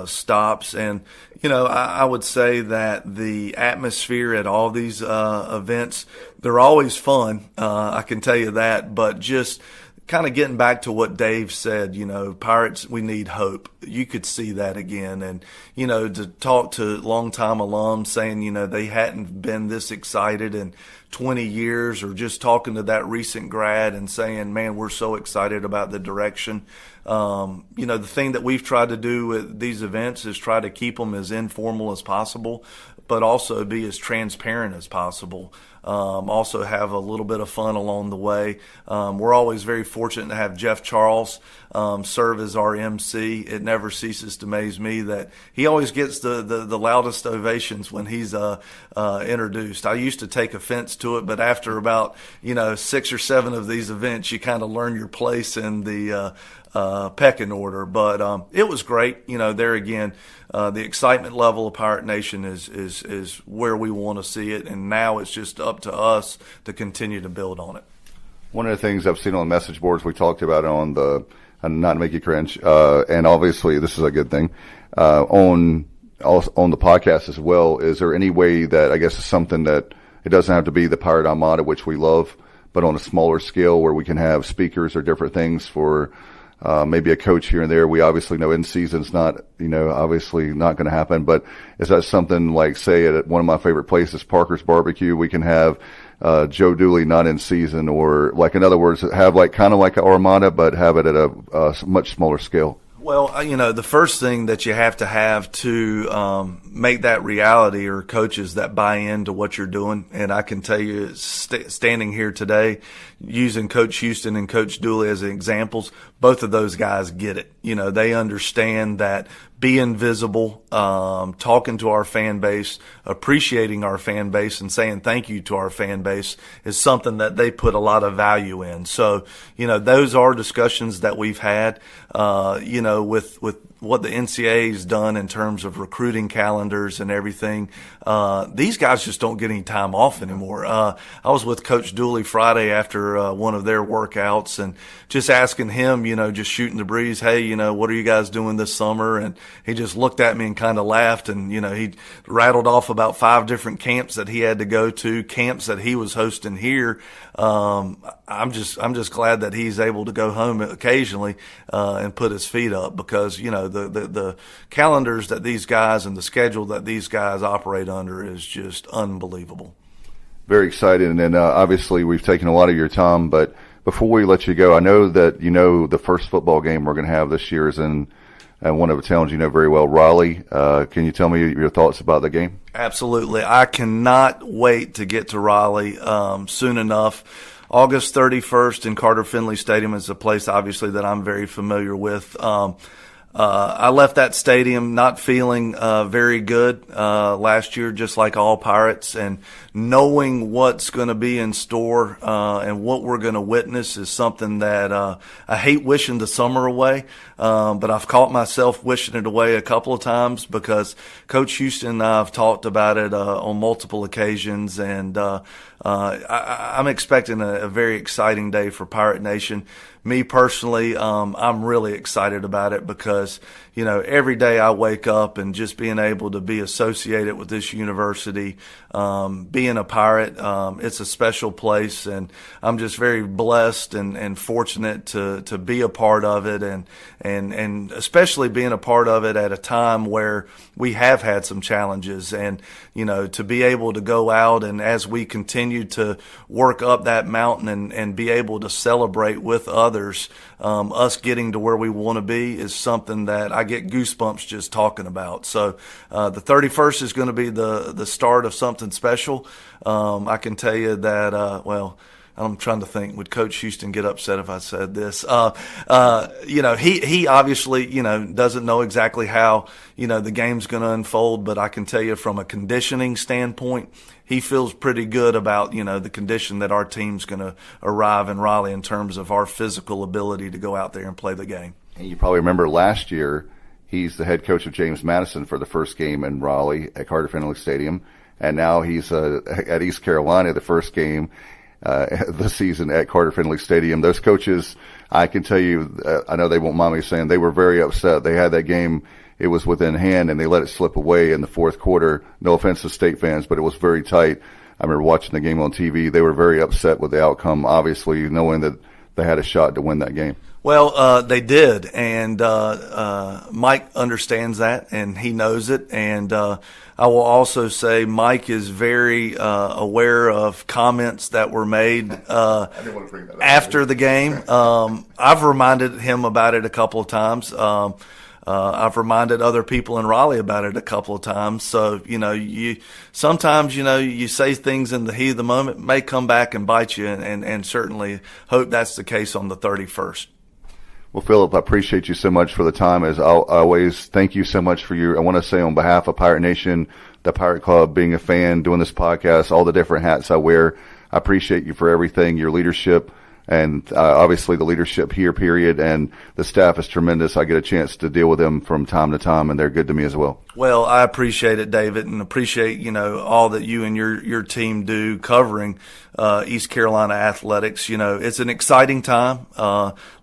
E: stops. And, I would say that the atmosphere at all these events, they're always fun. I can tell you that. But just kind of getting back to what Dave said, Pirates, we need hope. You could see that again. And, to talk to longtime alums saying, they hadn't been this excited in 20 years, or just talking to that recent grad and saying, man, we're so excited about the direction. The thing that we've tried to do with these events is try to keep them as informal as possible, but also be as transparent as possible. Also have a little bit of fun along the way. We're always very fortunate to have Jeff Charles serve as our MC. It never ceases to amaze me that he always gets the loudest ovations when he's introduced. I used to take offense to it, but after about 6 or 7 of these events, you kind of learn your place in the pecking order. But it was great. There again, the excitement level of Pirate Nation is where we want to see it, and now it's just up to us to continue to build on it.
F: One of the things I've seen on the message boards, we talked about it on the, not to make you cringe, and obviously this is a good thing, on the podcast as well. Is there any way that, I guess it's something that it doesn't have to be the Pirate Armada, which we love, but on a smaller scale where we can have speakers or different things for maybe a coach here and there? We obviously know in season's not, obviously not going to happen, but is that something like, say, at one of my favorite places, Parker's Barbecue, we can have Joe Dooley not in season, or like, in other words, have like kind of like an Armada, but have it at a much smaller scale?
E: Well, the first thing that you have to make that reality are coaches that buy into what you're doing. And I can tell you, standing here today, using Coach Houston and Coach Dooley as examples, both of those guys get it. They understand that being visible, talking to our fan base, appreciating our fan base, and saying thank you to our fan base is something that they put a lot of value in. So, those are discussions that we've had, with what the NCAA has done in terms of recruiting calendars and everything. These guys just don't get any time off anymore. I was with Coach Dooley Friday after one of their workouts and just asking him, just shooting the breeze, hey, what are you guys doing this summer? And he just looked at me and kind of laughed, and he rattled off about 5 different camps that he had to go to, camps that he was hosting here. I'm just glad that he's able to go home occasionally and put his feet up, because the calendars that these guys and the schedule that these guys operate under is just unbelievable.
F: Very excited, and obviously we've taken a lot of your time, but before we let you go, I know that the first football game we're going to have this year is in one of the towns you know very well, Raleigh. Can you tell me your thoughts about the game?
E: Absolutely. I cannot wait to get to Raleigh soon enough. August 31st in Carter Finley Stadium is a place, obviously, that I'm very familiar with. I left that stadium not feeling very good last year, just like all Pirates, and knowing what's going to be in store and what we're going to witness is something that I hate wishing the summer away, but I've caught myself wishing it away a couple of times, because Coach Houston and I have talked about it on multiple occasions, and I'm expecting a very exciting day for Pirate Nation. Me personally, I'm really excited about it, because, every day I wake up and just being able to be associated with this university, being a Pirate, it's a special place, and I'm just very blessed and fortunate to be a part of it, and especially being a part of it at a time where we have had some challenges, and, to be able to go out and as we continue to work up that mountain and be able to celebrate with others, us getting to where we want to be is something that I get goosebumps just talking about. So the 31st is going to be the start of something special. I can tell you that, I'm trying to think, would Coach Houston get upset if I said this? He obviously, doesn't know exactly how, the game's going to unfold, but I can tell you from a conditioning standpoint, he feels pretty good about, the condition that our team's going to arrive in Raleigh in terms of our physical ability to go out there and play the game.
F: And you probably remember last year, he's the head coach of James Madison for the first game in Raleigh at Carter Finley Stadium, and now he's at East Carolina, the first game this season at Carter Finley Stadium. Those coaches, I can tell you, I know they won't mind me saying, they were very upset. They had that game, it was within hand, and they let it slip away in the fourth quarter. No offense to State fans, but it was very tight. I remember watching the game on TV. They were very upset with the outcome, obviously, knowing that they had a shot to win that game.
E: Well, they did, and Mike understands that, and he knows it, and I will also say Mike is very aware of comments that were made after the game. I've reminded him about it a couple of times. I've reminded other people in Raleigh about it a couple of times. So, sometimes, you say things in the heat of the moment, may come back and bite you, and certainly hope that's the case on the 31st.
F: Well, Phillip, I appreciate you so much for the time. As I always, thank you so much for I want to say on behalf of Pirate Nation, the Pirate Club, being a fan, doing this podcast, all the different hats I wear, I appreciate you for everything, your leadership, and obviously the leadership here, period, and the staff is tremendous. I get a chance to deal with them from time to time, and they're good to me as well.
E: Well, I appreciate it, David, and appreciate, all that you and your team do covering East Carolina athletics. It's an exciting time.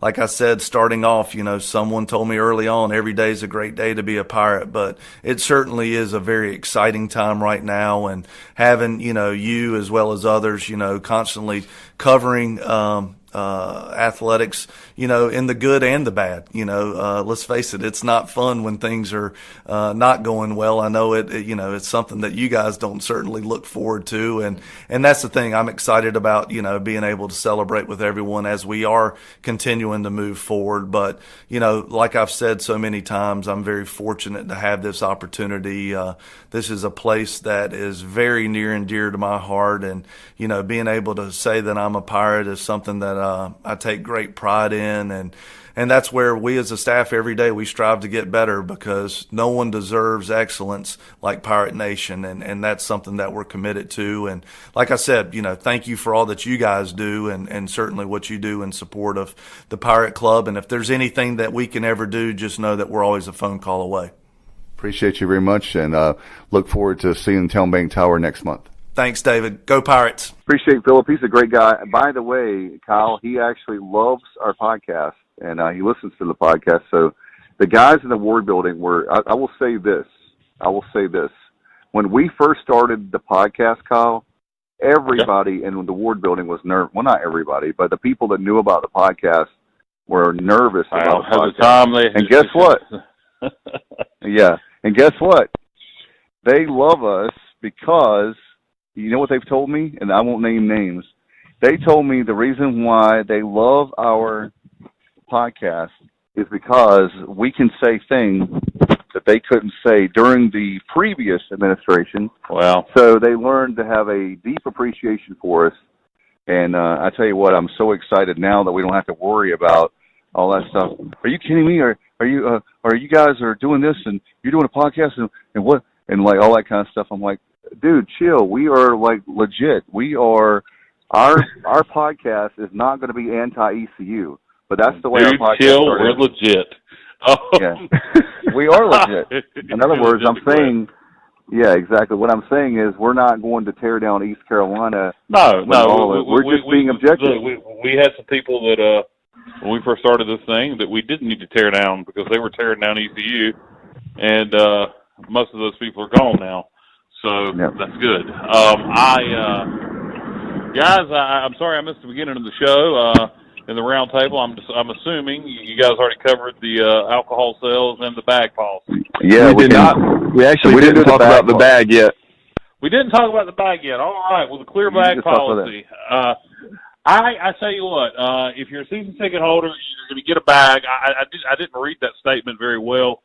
E: Like I said, starting off, someone told me early on, every day is a great day to be a Pirate, but it certainly is a very exciting time right now, and having, you as well as others, constantly covering athletics, in the good and the bad. Let's face it, it's not fun when things are not going well. I know it's something that you guys don't certainly look forward to, and that's the thing I'm excited about, being able to celebrate with everyone as we are continuing to move forward. But, like I've said so many times, I'm very fortunate to have this opportunity. This is a place that is very near and dear to my heart, and, being able to say that I'm a Pirate is something that I take great pride in, and that's where we as a staff every day we strive to get better, because no one deserves excellence like Pirate Nation, and that's something that we're committed to. And like I said, thank you for all that you guys do, and certainly what you do in support of the Pirate Club. And if there's anything that we can ever do, just know that we're always a phone call away.
F: Appreciate you very much, and look forward to seeing Town Bank Tower next month.
E: Thanks, David. Go Pirates.
B: Appreciate Phillip. He's a great guy. By the way, Kyle, he actually loves our podcast, and he listens to the podcast. So the guys in the ward building I will say this. When we first started the podcast, Kyle, everybody in the ward building was nervous. Well, not everybody, but the people that knew about the podcast were nervous about the podcast. And guess what? Yeah. And guess what? They love us because, you know what they've told me? And I won't name names. They told me the reason why they love our podcast is because we can say things that they couldn't say during the previous administration.
D: Wow.
B: So they learned to have a deep appreciation for us. And I tell you what, I'm so excited now that we don't have to worry about all that stuff. Are you kidding me? Are you guys are doing this and you're doing a podcast and what, and like all that kind of stuff? I'm like, dude, chill. We are like legit. We are, our podcast is not going to be anti-ECU, but that's the way our podcast
D: chill,
B: started.
D: We're legit. Oh.
B: Yeah. We are legit. In other words, I'm saying, yeah, exactly. What I'm saying is we're not going to tear down East Carolina.
D: No.
B: We're just being objective.
D: We had some people that, when we first started this thing, that we didn't need to tear down because they were tearing down ECU, and most of those people are gone now. So That's good. Guys, I'm sorry I missed the beginning of the show in the round table. I'm assuming you guys already covered the alcohol sales and the bag policy.
C: Yeah, we did not. We actually didn't talk about the bag yet.
D: We didn't talk about the bag yet. All right. Well, the clear bag policy. I tell you what, if you're a season ticket holder, you're going to get a bag. I didn't read that statement very well.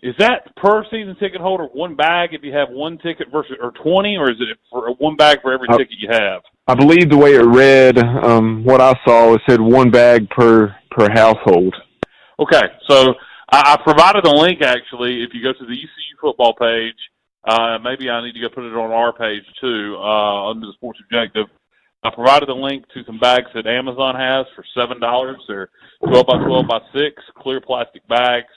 D: Is that per season ticket holder, one bag if you have one ticket versus or 20, or is it for one bag for every ticket you have?
C: I believe the way it read, what I saw, it said one bag per household. Okay,
D: so I provided a link, actually. If you go to the ECU football page, maybe I need to go put it on our page, too, under the Sports Objective. I provided a link to some bags that Amazon has for $7. They're 12 by 12 by 6, clear plastic bags.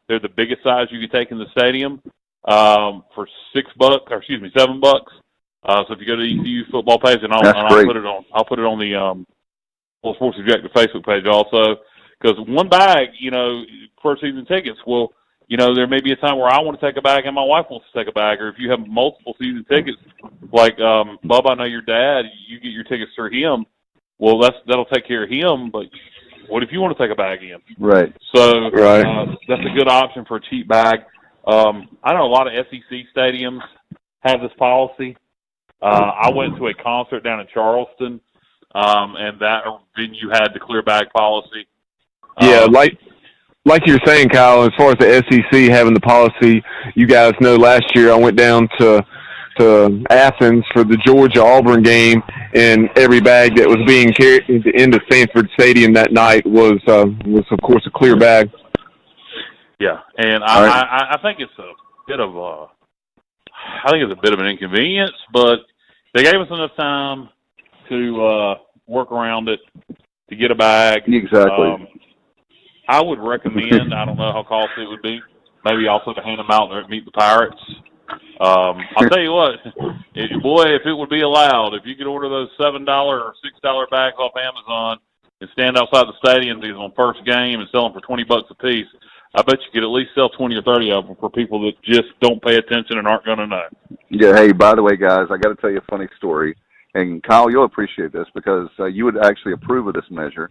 D: They're the biggest size you can take in the stadium for $7. So if you go to the ECU football page, and I'll put it on the Sports Objective Facebook page also, because one bag, per season tickets, well, there may be a time where I want to take a bag and my wife wants to take a bag, or if you have multiple season tickets, like Bub, I know your dad, you get your tickets through him. Well, that'll take care of him, but what if you want to take a bag in?
B: Right.
D: So that's a good option for a cheap bag. I know a lot of SEC stadiums have this policy. I went to a concert down in Charleston, and that venue had the clear bag policy.
C: Yeah, like you're saying, Kyle, as far as the SEC having the policy, you guys know last year I went down to Athens for the Georgia-Auburn game, and every bag that was being carried into Sanford Stadium that night was of course, a clear bag.
D: Yeah, and I think it's a bit of an inconvenience, but they gave us enough time to work around it to get a bag.
B: Exactly.
D: I would recommend, I don't know how costly it would be, maybe also to hand them out there at Meet the Pirates. I'll tell you what, if it would be allowed, if you could order those $7 or $6 bags off Amazon and stand outside the stadium on first game and sell them for $20 a piece, I bet you could at least sell 20 or 30 of them for people that just don't pay attention and aren't going to know.
B: Yeah, hey, by the way, guys, I got to tell you a funny story. And, Kyle, you'll appreciate this because you would actually approve of this measure.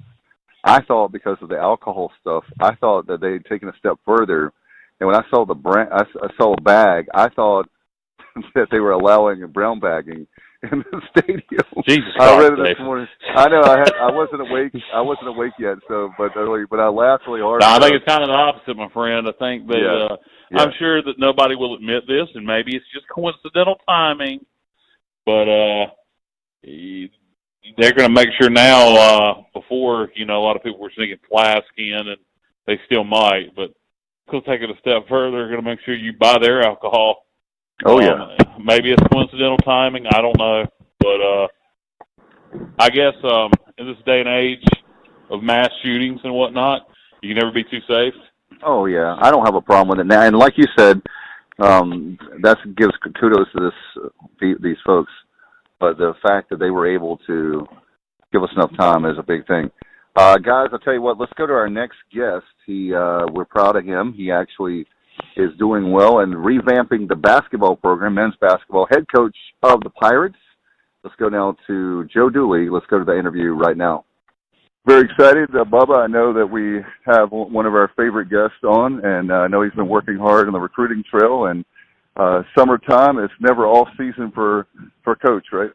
B: I thought because of the alcohol stuff, I thought that they had taken a step further. And when I saw the I saw a bag, I thought that they were allowing brown bagging in the stadium.
D: Jesus
B: I
D: Christ,
B: read it this morning. I know I wasn't awake. I wasn't awake yet. So, but I laughed really hard.
D: No, I think it's kind of the opposite, my friend. I think that
B: Yeah.
D: I'm sure that nobody will admit this, and maybe it's just coincidental timing. But they're going to make sure now. Before, a lot of people were sneaking flask in, and they still might. But they'll take it a step further. They're going to make sure you buy their alcohol.
B: Oh, yeah.
D: Maybe it's coincidental timing. I don't know. But I guess in this day and age of mass shootings and whatnot, you can never be too safe.
B: Oh, yeah. I don't have a problem with it now. And like you said, that gives kudos to these folks. But the fact that they were able to give us enough time is a big thing. Guys, I'll tell you what, let's go to our next guest. We're proud of him. He actually is doing well and revamping the basketball program, men's basketball, head coach of the Pirates. Let's go now to Joe Dooley. Let's go to the interview right now. Very excited, Bubba. I know that we have one of our favorite guests on, and I know he's been working hard on the recruiting trail. And summertime, it's never off season for Coach, right?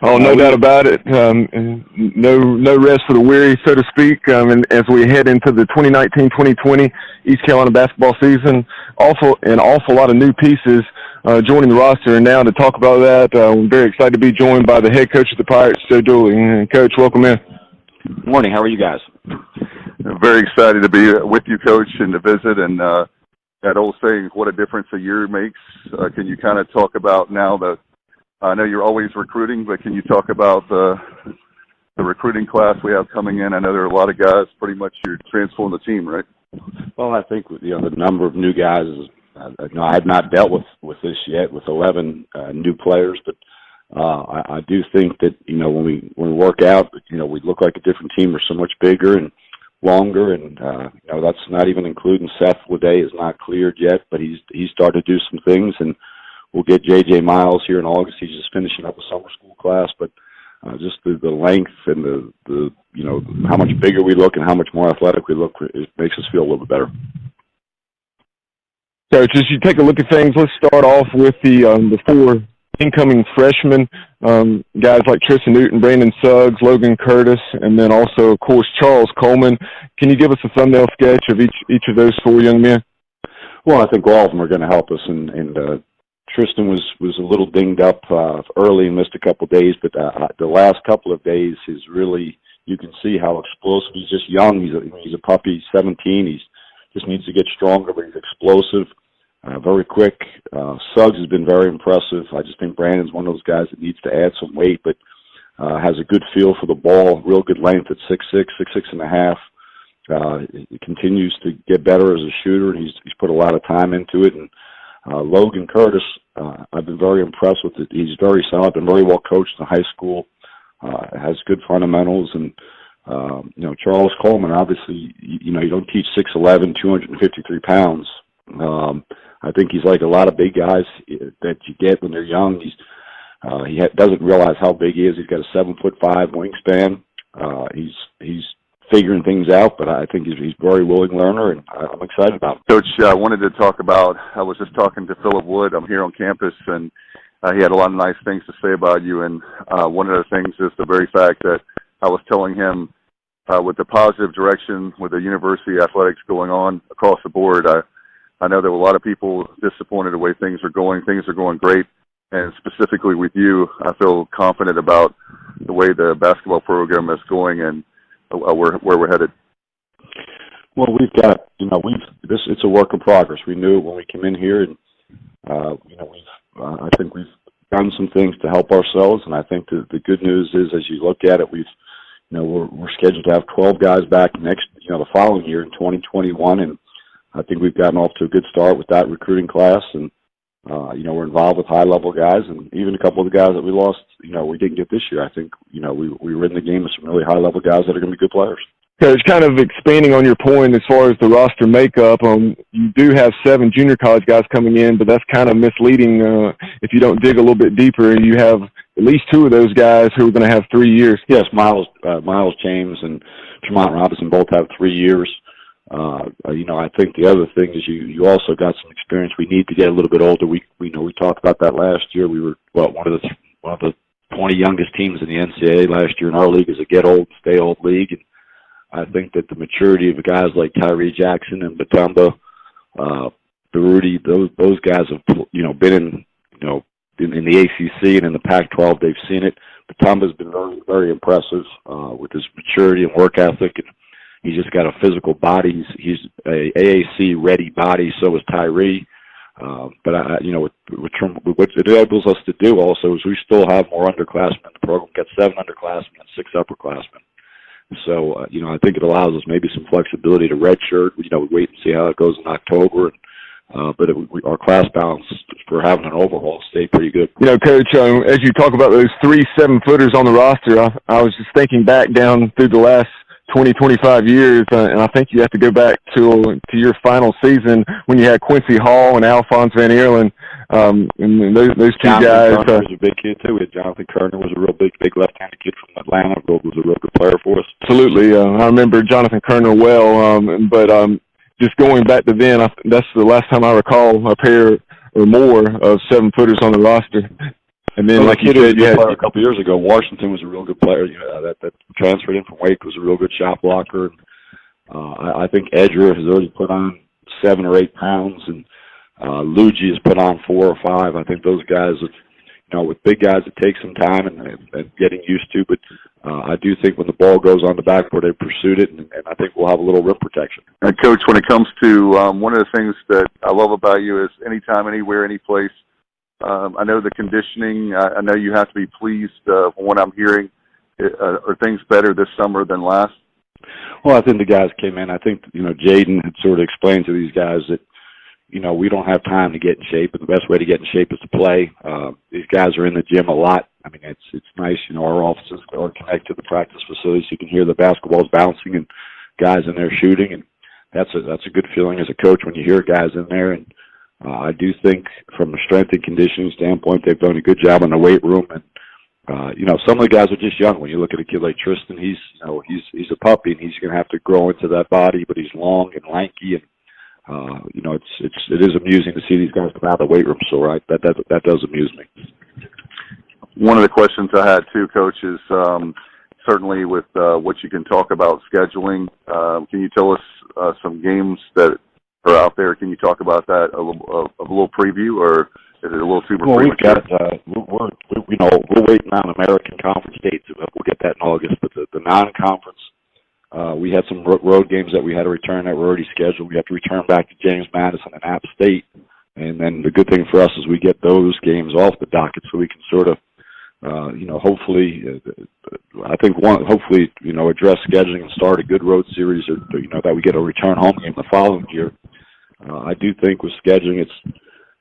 C: Oh, no doubt about it. No rest for the weary, so to speak. And as we head into the 2019-2020 East Carolina basketball season, also an awful lot of new pieces joining the roster. And now to talk about that, I'm very excited to be joined by the head coach of the Pirates, Joe Dooley. And Coach, welcome in.
G: Good morning. How are you guys?
B: Very excited to be with you, Coach, and to visit. And that old saying, what a difference a year makes. Can you kind of talk about now I know you're always recruiting, but can you talk about the recruiting class we have coming in? I know there are a lot of guys. Pretty much you're transforming the team, right?
G: Well, I think the number of new guys is. I have not dealt with this yet with 11 new players, but I do think that when we work out, we look like a different team. We're so much bigger and longer, and that's not even including Seth Leday is not cleared yet, but he's started to do some things and. We'll get J.J. Miles here in August. He's just finishing up a summer school class, but just the length and the how much bigger we look and how much more athletic we look, it makes us feel a little bit better.
C: Coach, as you take a look at things, let's start off with the four incoming freshmen, guys like Tristan Newton, Brandon Suggs, Logan Curtis, and then also, of course, Charles Coleman. Can you give us a thumbnail sketch of each of those four young men?
G: Well, I think all of them are going to help us, and Tristan was a little dinged up early and missed a couple of days, but the last couple of days is really, you can see how explosive. He's just young. He's a puppy. He's 17. He just needs to get stronger, but he's explosive, very quick. Suggs has been very impressive. I just think Brandon's one of those guys that needs to add some weight, but has a good feel for the ball, real good length at 6'6", 6'6.5". He continues to get better as a shooter, and he's put a lot of time into it. And Logan Curtis, I've been very impressed with it. He's very solid, been very well coached in high school, has good fundamentals. And, Charles Coleman, obviously, you don't teach 6'11", 253 pounds. I think he's like a lot of big guys that you get when they're young. He doesn't realize how big he is. He's got a 7'5" wingspan. He's figuring things out, but I think he's a very willing learner, and I'm excited about him.
B: Coach, I wanted to talk about, I was just talking to Phillip Wood. I'm here on campus, and he had a lot of nice things to say about you, and one of the things is the very fact that I was telling him with the positive direction with the university athletics going on across the board, I know there were a lot of people disappointed the way things are going. Things are going great, and specifically with you, I feel confident about the way the basketball program is going and where we're headed.
G: Well, we've got, it's a work in progress. We knew when we came in here, and I think we've done some things to help ourselves. And I think the good news is, as you look at it, we've we're scheduled to have 12 guys back the following year in 2021, and I think we've gotten off to a good start with that recruiting class, and we're involved with high-level guys, and even a couple of the guys that we lost, we didn't get this year. I think, we were in the game with some really high-level guys that are going to be good players.
C: Coach, kind of expanding on your point as far as the roster makeup, you do have 7 junior college guys coming in, but that's kind of misleading if you don't dig a little bit deeper. You have at least 2 of those guys who are going to have 3 years.
G: Yes, Miles James and Tremont Robinson both have 3 years. I think the other thing is you also got some experience. We need to get a little bit older. We talked about that last year. We were one of the 20 youngest teams in the NCAA last year in our league is a get old, stay old league. And I think that the maturity of guys like Tyree Jackson and Batumba, Baruti, those guys have been in the ACC and in the Pac-12. They've seen it. Batumba's been very, very impressive with his maturity and work ethic. And he's just got a physical body. He's a AAC ready body. So is Tyree. But what it enables us to do also is we still have more underclassmen in the program. We've got 7 underclassmen and 6 upperclassmen. So, I think it allows us maybe some flexibility to redshirt. We wait and see how it goes in October. But our class balance for having an overhaul stayed pretty good.
C: Coach, as you talk about those 3 7-footers on the roster, I was just thinking back down through the last 20, 25 years, and I think you have to go back to your final season when you had Quincy Hall and Alphonse Van Eerlen, and those 2 guys.
G: Jonathan Kerner was a big kid, too. Jonathan Kerner was a real big left-handed kid from Atlanta, was a real good player for us.
C: Absolutely. I remember Jonathan Kerner well, but just going back to then, that's the last time I recall a pair or more of 7-footers on the roster. And then, like you said, you had
G: a couple of years ago, Washington was a real good player. That transferred in from Wake was a real good shot blocker. I think Edger has already put on 7 or 8 pounds, and Luigi has put on 4 or 5. I think those guys, with big guys, it takes some time and getting used to. But I do think when the ball goes on the backboard, they pursued it, and I think we'll have a little rim protection.
B: And Coach, when it comes to one of the things that I love about you is anytime, anywhere, any place. I know the conditioning. I know you have to be pleased from what I'm hearing. Are things better this summer than last?
G: Well, I think the guys came in. I think, Jaden had sort of explained to these guys that, we don't have time to get in shape, and the best way to get in shape is to play. These guys are in the gym a lot. I mean, it's nice, our offices are connected to the practice facilities. You can hear the basketballs bouncing and guys in there shooting, and that's a good feeling as a coach when you hear guys in there. And I do think from a strength and conditioning standpoint, they've done a good job in the weight room. And, some of the guys are just young. When you look at a kid like Tristan, he's a puppy, and he's going to have to grow into that body, but he's long and lanky. And, it is amusing to see these guys come out of the weight room. So, right, that does amuse me.
B: One of the questions I had, too, Coach, is certainly with what you can talk about scheduling. Can you tell us some games that are out there? Can you talk about that a little preview, or is it a little super premature?
G: We're waiting on American Conference dates. We'll get that in August. But the non-conference, we had some road games that we had to return that were already scheduled. We have to return back to James Madison and App State. And then the good thing for us is we get those games off the docket, so we can sort of, hopefully, address scheduling and start a good road series, or that we get a return home game the following year. I do think with scheduling,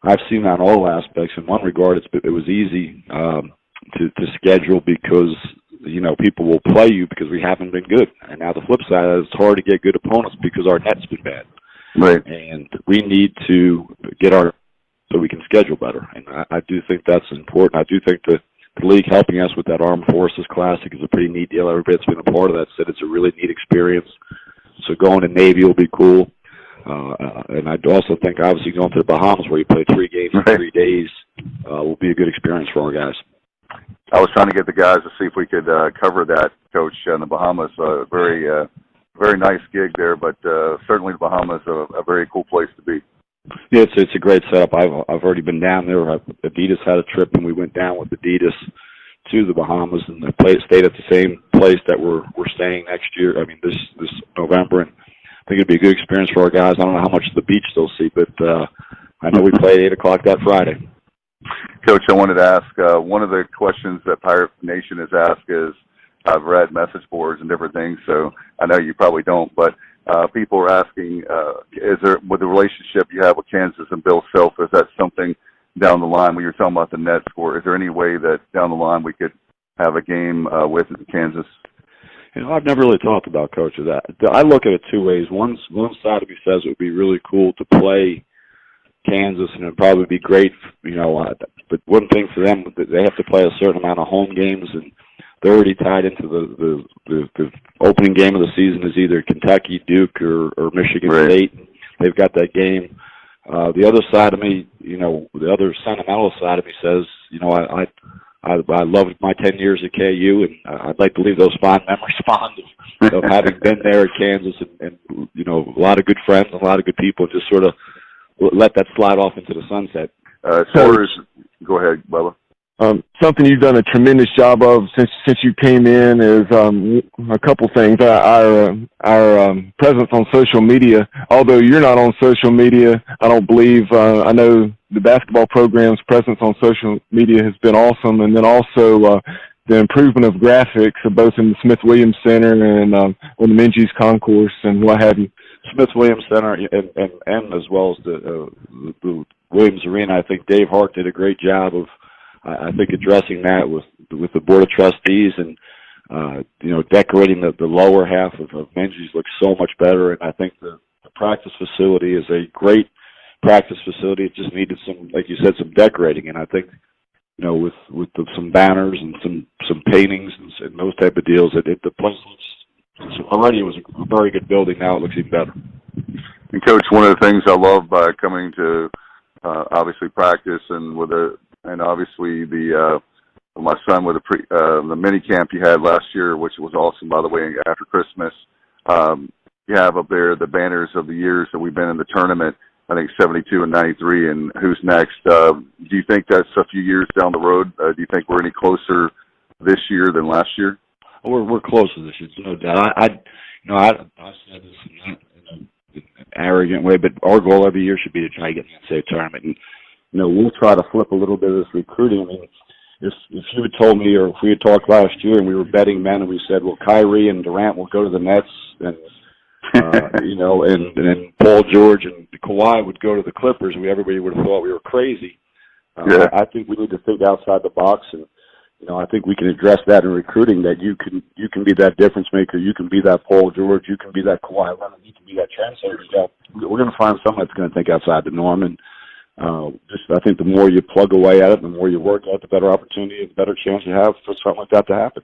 G: I've seen that in all aspects. In one regard, it was easy to schedule because people will play you because we haven't been good. And now the flip side is it's hard to get good opponents because our net's been bad.
B: Right.
G: And we need to get so we can schedule better. And I do think that's important. I do think the league helping us with that Armed Forces Classic is a pretty neat deal. Everybody that's been a part of that said it's a really neat experience. So going to Navy will be cool. And I also think, obviously, going to the Bahamas where you play 3 games in 3 days will be a good experience for our guys.
B: I was trying to get the guys to see if we could cover that, Coach, in the Bahamas. Very nice gig there, but certainly the Bahamas a very cool place to be.
G: Yeah, it's a great setup. I've already been down there. Adidas had a trip, and we went down with Adidas to the Bahamas, and stayed at the same place that we're staying next year. I mean, this November, and I think it'd be a good experience for our guys. I don't know how much of the beach they'll see, but I know we play at 8 o'clock that Friday.
B: Coach, I wanted to ask, one of the questions that Pirate Nation has asked is, I've read message boards and different things, so I know you probably don't, but people are asking, with the relationship you have with Kansas and Bill Self, is that something down the line when you're talking about the net score? Is there any way that down the line we could have a game with Kansas?
G: I've never really talked about coaches. I look at it two ways. One side of me says it would be really cool to play Kansas, and it'd probably be great, but one thing for them, they have to play a certain amount of home games, and they're already tied into the opening game of the season is either Kentucky, Duke, or Michigan
B: right.
G: State. They've got that game. The other side of me, the other sentimental side of me says, I loved my 10 years at KU, and I'd like to leave those fond memories of having been there at Kansas and a lot of good friends, a lot of good people, and just sort of let that slide off into the sunset.
B: Go ahead, Bubba.
C: Something you've done a tremendous job of since you came in is a couple things. Our presence on social media. Although you're not on social media, I don't believe. I know the basketball program's presence on social media has been awesome, and then also the improvement of graphics, both in the Smith-Williams Center and on the Minges Concourse and what have you.
G: Smith-Williams Center and as well as the Williams Arena. I think Dave Hart did a great job of. I think addressing that with the Board of Trustees and, decorating the lower half of Minges looks so much better. And I think the practice facility is a great practice facility. It just needed some, like you said, some decorating. And I think, with some banners and some paintings and those type of deals, the place looks, already it was a very good building. Now it looks even better.
B: And Coach, one of the things I love by coming to, obviously practice and obviously my son with the mini camp you had last year, which was awesome, by the way, after Christmas. You have up there the banners of the years that we've been in the tournament, I think 72 and 93, and who's next. Do you think that's a few years down the road? Do you think we're any closer this year than last year?
G: We're closer this year, no doubt. I said this in an arrogant way, but our goal every year should be to try to get in the state tournament. And, we'll try to flip a little bit of this recruiting. I mean, if you had told me, or if we had talked last year and we were betting men and we said, well, Kyrie and Durant will go to the Nets and, and Paul George and Kawhi would go to the Clippers, and everybody would have thought we were crazy.
B: Yeah.
G: I think we need to think outside the box, and, I think we can address that in recruiting, that you can be that difference maker. You can be that Paul George. You can be that Kawhi Leonard. You can be that trendsetter. We're going to find someone that's going to think outside the norm, and I think the more you plug away at it, the more you work at it, the better opportunity, the better chance you have for something like that to happen.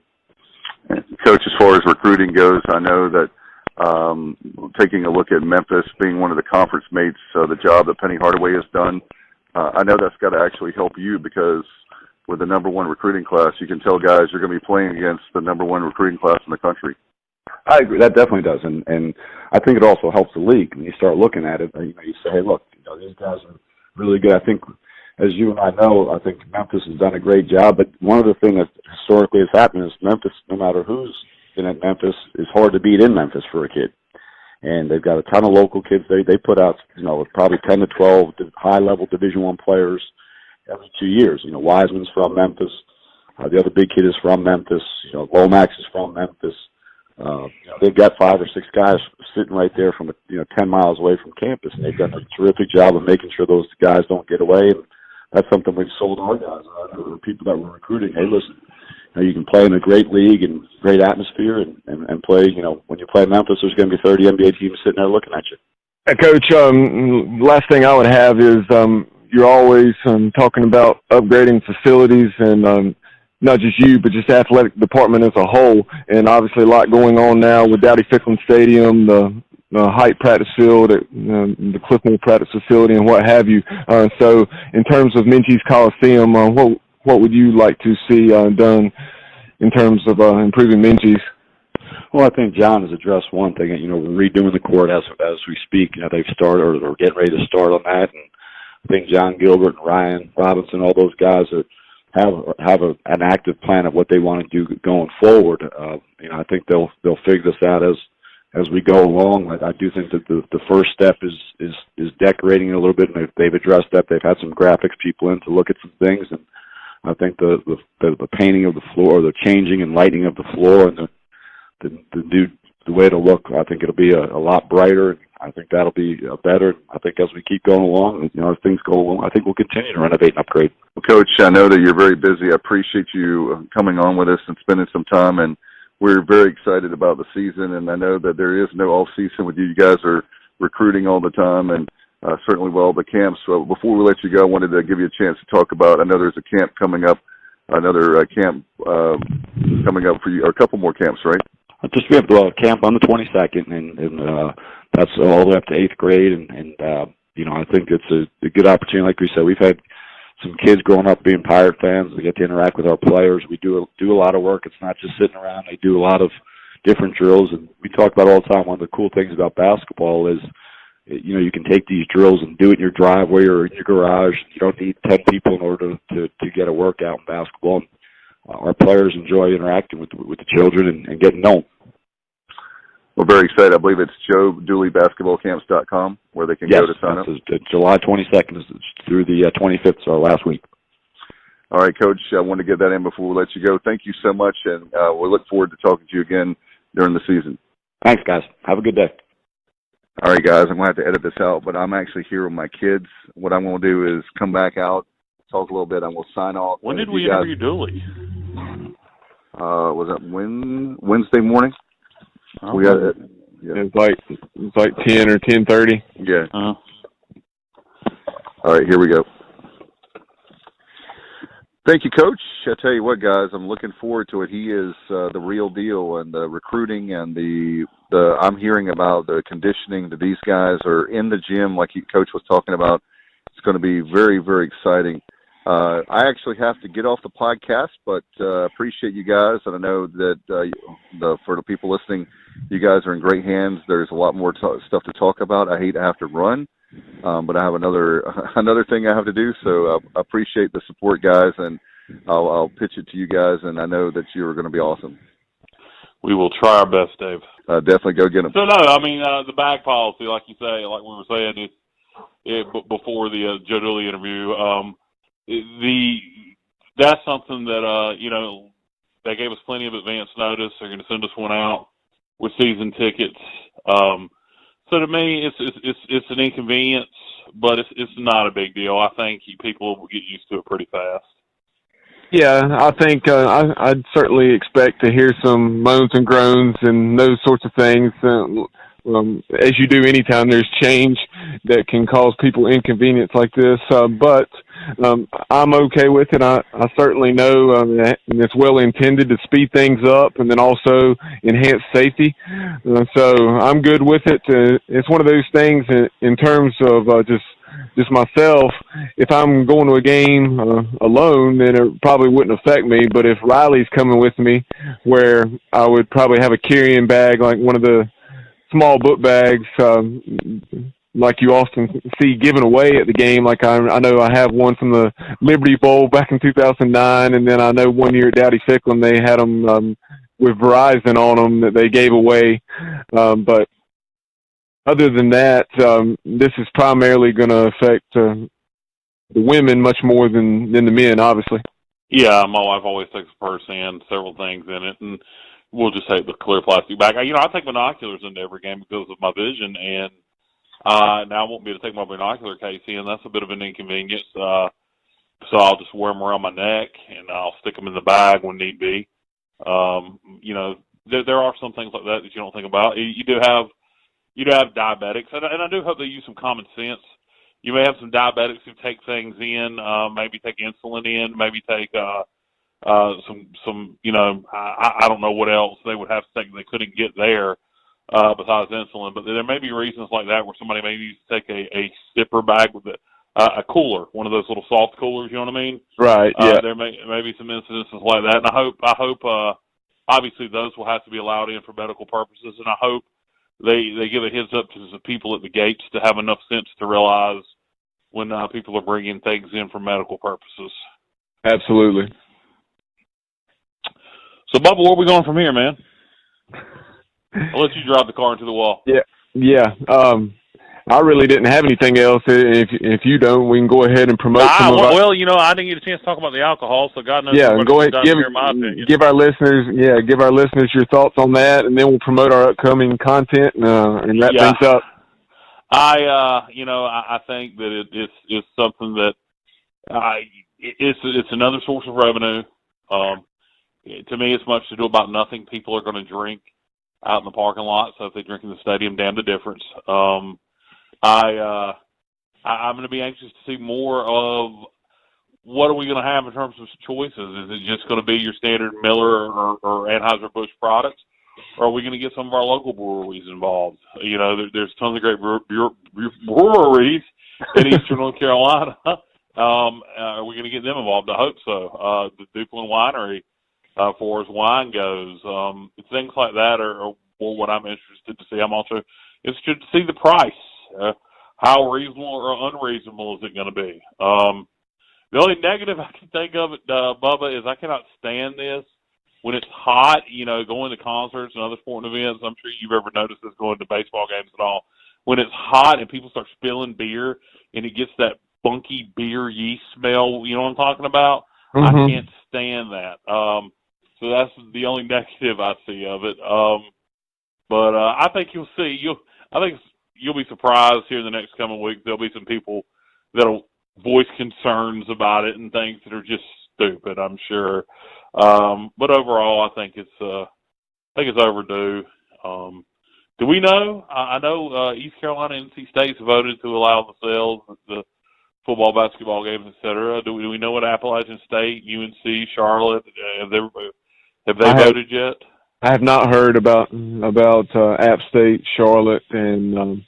B: Coach, as far as recruiting goes, I know that taking a look at Memphis being one of the conference mates, the job that Penny Hardaway has done, I know that's got to actually help you, because with the number one recruiting class, you can tell guys you're going to be playing against the number one recruiting class in the country.
G: I agree. That definitely does. And I think it also helps the league. When you start looking at it, you say, hey, look, these guys are really good. I think, as you and I know, I think Memphis has done a great job. But one of the things that historically has happened is Memphis, no matter who's in at Memphis, is hard to beat in Memphis for a kid. And they've got a ton of local kids. They put out, probably 10 to 12 high-level Division I players every 2 years. Wiseman's from Memphis. The other big kid is from Memphis. Lomax is from Memphis. They've got 5 or 6 guys sitting right there from 10 miles away from campus, and they've done a terrific job of making sure those guys don't get away. And that's something we've sold our guys on, or people that we're recruiting. Hey, listen, you can play in a great league and great atmosphere, and play. When you play Memphis, there's going to be 30 NBA teams sitting there looking at you.
C: Coach, last thing I would have is you're always talking about upgrading facilities, and not just you, but just the athletic department as a whole. And obviously a lot going on now with Dowdy Ficklin Stadium, the Height practice field, the Cliffmore practice facility, and what have you. So in terms of Minges Coliseum, what would you like to see done in terms of improving Minges?
G: Well, I think John has addressed one thing. We're redoing the court as we speak. They've started, or getting ready to start on that. And I think John Gilbert and Ryan Robinson, all those guys that have an active plan of what they want to do going forward. I think they'll figure this out as we go along. I do think that the first step is decorating it a little bit, and they've addressed that. They've had some graphics people in to look at some things, and I think the painting of the floor, the changing and lighting of the floor, and the way it'll look, I think it'll be a lot brighter. I think that'll be better. I think as we keep going along, as things go along, I think we'll continue to renovate and upgrade.
B: Well, Coach, I know that you're very busy. I appreciate you coming on with us and spending some time, and we're very excited about the season, and I know that there is no off-season with you. You guys are recruiting all the time, and certainly with all the camps. So before we let you go, I wanted to give you a chance to talk about, I know there's a camp coming up, another camp coming up for you, or a couple more camps, right?
G: We have a camp on the 22nd, and that's all the way up to 8th grade, and I think it's a good opportunity. Like we said, we've had some kids growing up being Pirate fans. They get to interact with our players. We do a lot of work. It's not just sitting around. They do a lot of different drills, and we talk about all the time. One of the cool things about basketball is, you can take these drills and do it in your driveway or in your garage. You don't need 10 people in order to get a workout in basketball. Our players enjoy interacting with the children and getting known.
B: We're very excited. I believe it's joedooleybasketballcamps.com where they can go to sign up.
G: Yes, July 22nd through the 25th, so last week.
B: All right, Coach, I want to get that in before we let you go. Thank you so much, and we look forward to talking to you again during the season.
G: Thanks, guys. Have a good day.
B: All right, guys, I'm going to have to edit this out, but I'm actually here with my kids. What I'm going to do is come back out, talk a little bit, and we'll sign off.
D: When did we interview Dooley?
B: Was that Wednesday morning? We got it. Yeah.
C: It was like 10 or 10:30.
B: Yeah. All right, here we go. Thank you, Coach. I tell you what, guys, I'm looking forward to it. He is the real deal, and the recruiting and the I'm hearing about the conditioning that these guys are in the gym, like Coach was talking about. It's going to be very, very exciting. I actually have to get off the podcast, but appreciate you guys, and I know that for the people listening, you guys are in great hands. There's a lot more stuff to talk about. I hate to have to run, but I have another thing I have to do. So I appreciate the support, guys, and I'll pitch it to you guys, and I know that you're going to be awesome.
D: We will try our best, Dave.
B: Definitely go get them.
D: So, no, I mean, the bag policy, like you say, like we were saying, before the Joe Dooley interview, that's something that, they gave us plenty of advance notice. They're going to send us one out with season tickets. So to me, it's an inconvenience, but it's not a big deal. I think people will get used to it pretty fast.
C: Yeah, I think I'd certainly expect to hear some moans and groans and those sorts of things, as you do anytime there's change that can cause people inconvenience like this. But I'm okay with it. I certainly know that it's well intended to speed things up and then also enhance safety. So I'm good with it. It's one of those things in terms of just myself. If I'm going to a game alone, then it probably wouldn't affect me. But if Riley's coming with me, where I would probably have a carrying bag, like one of the small book bags, like you often see given away at the game. Like I know I have one from the Liberty Bowl back in 2009, and then I know one year at Dowdy Ficklin they had them with Verizon on them that they gave away. But other than that, this is primarily going to affect the women much more than the men, obviously.
D: Yeah, my wife always takes a purse and several things in it, and we'll just take the clear plastic bag. I take binoculars into every game because of my vision, and now I won't be able to take my binocular case in. That's a bit of an inconvenience. So I'll just wear them around my neck, and I'll stick them in the bag when need be. There are some things like that you don't think about. You do have diabetics, and I do hope they use some common sense. You may have some diabetics who take things in, maybe take insulin in, maybe take some I don't know what else they would have to take they couldn't get there besides insulin. But there may be reasons like that where somebody may need to take a zipper bag with a cooler, one of those little soft coolers. You know what I mean?
C: Right. Yeah.
D: There may be some incidences like that, and I hope obviously those will have to be allowed in for medical purposes, and I hope they give a heads up to the people at the gates to have enough sense to realize when people are bringing things in for medical purposes.
C: Absolutely.
D: So, Bubba, where are we going from here, man? I'll let you drive the car into the wall.
C: Yeah. I really didn't have anything else. If you don't, we can go ahead and promote some of our...
D: Well, I didn't get a chance to talk about the alcohol, so God knows.
C: Yeah, go ahead. Give our listeners your thoughts on that, and then we'll promote our upcoming content and wrap things up.
D: I think that it's something that it's another source of revenue. To me, it's much to do about nothing. People are going to drink out in the parking lot, so if they drink in the stadium, damn the difference. I'm going to be anxious to see more of what are we going to have in terms of choices. Is it just going to be your standard Miller or Anheuser-Busch products, or are we going to get some of our local breweries involved? There's tons of great breweries in Eastern North Carolina. Are we going to get them involved? I hope so. The Duplin Winery, for as wine goes, things like that are what I'm interested to see. I'm also interested to see the price. How reasonable or unreasonable is it going to be? The only negative I can think of, Bubba, is I cannot stand this when it's hot, going to concerts and other sporting events. I'm sure you've ever noticed this going to baseball games and all. When it's hot and people start spilling beer and it gets that funky beer yeast smell, you know what I'm talking about? Mm-hmm. I can't stand that. So that's the only negative I see of it. But I think you'll see. I think you'll be surprised here in the next coming week. There'll be some people that'll voice concerns about it and things that are just stupid, I'm sure. But overall, I think it's overdue. Do we know? I know East Carolina and NC State's voted to allow the sales, the football, basketball games, etc. Do we know what Appalachian State, UNC, Charlotte, have they voted yet?
C: I have not heard about App State, Charlotte, and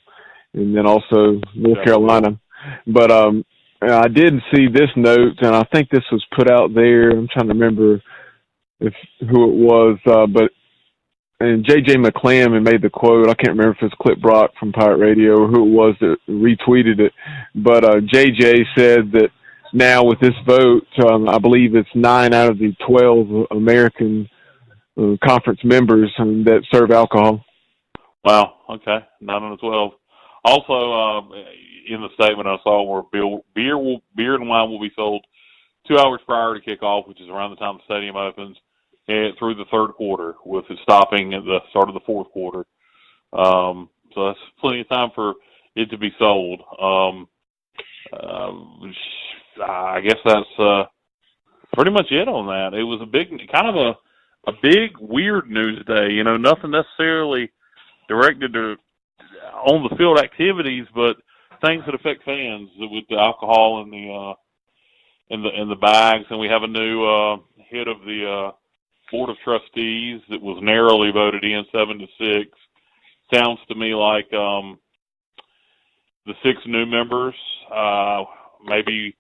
C: then also North Carolina. But I did see this note, and I think this was put out there. I'm trying to remember who it was, and J.J. McClam had made the quote. I can't remember if it's Clip Brock from Pirate Radio or who it was that retweeted it. But J.J. said that now with this vote, I believe it's 9 out of the 12 American conference members that serve alcohol.
D: Wow. Okay. 9 out of 12. Also, in the statement I saw where beer and wine will be sold 2 hours prior to kickoff, which is around the time the stadium opens, and through the third quarter, with it stopping at the start of the fourth quarter. So that's plenty of time for it to be sold. I guess that's pretty much it on that. It was a big weird news day. Nothing necessarily directed to on the field activities, but things that affect fans with the alcohol and the bags. And we have a new head of the Board of Trustees that was narrowly voted in 7-6. Sounds to me like the 6 new members maybe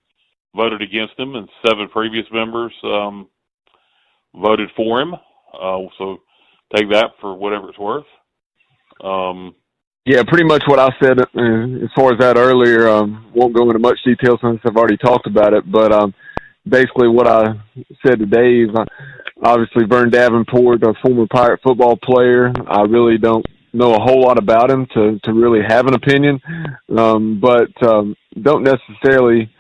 D: voted against him, and 7 previous members voted for him. So take that for whatever it's worth.
C: Yeah, pretty much what I said as far as that earlier. Won't go into much detail since I've already talked about it, but basically what I said today is obviously Vern Davenport, a former Pirate football player. I really don't know a whole lot about him to really have an opinion, but don't necessarily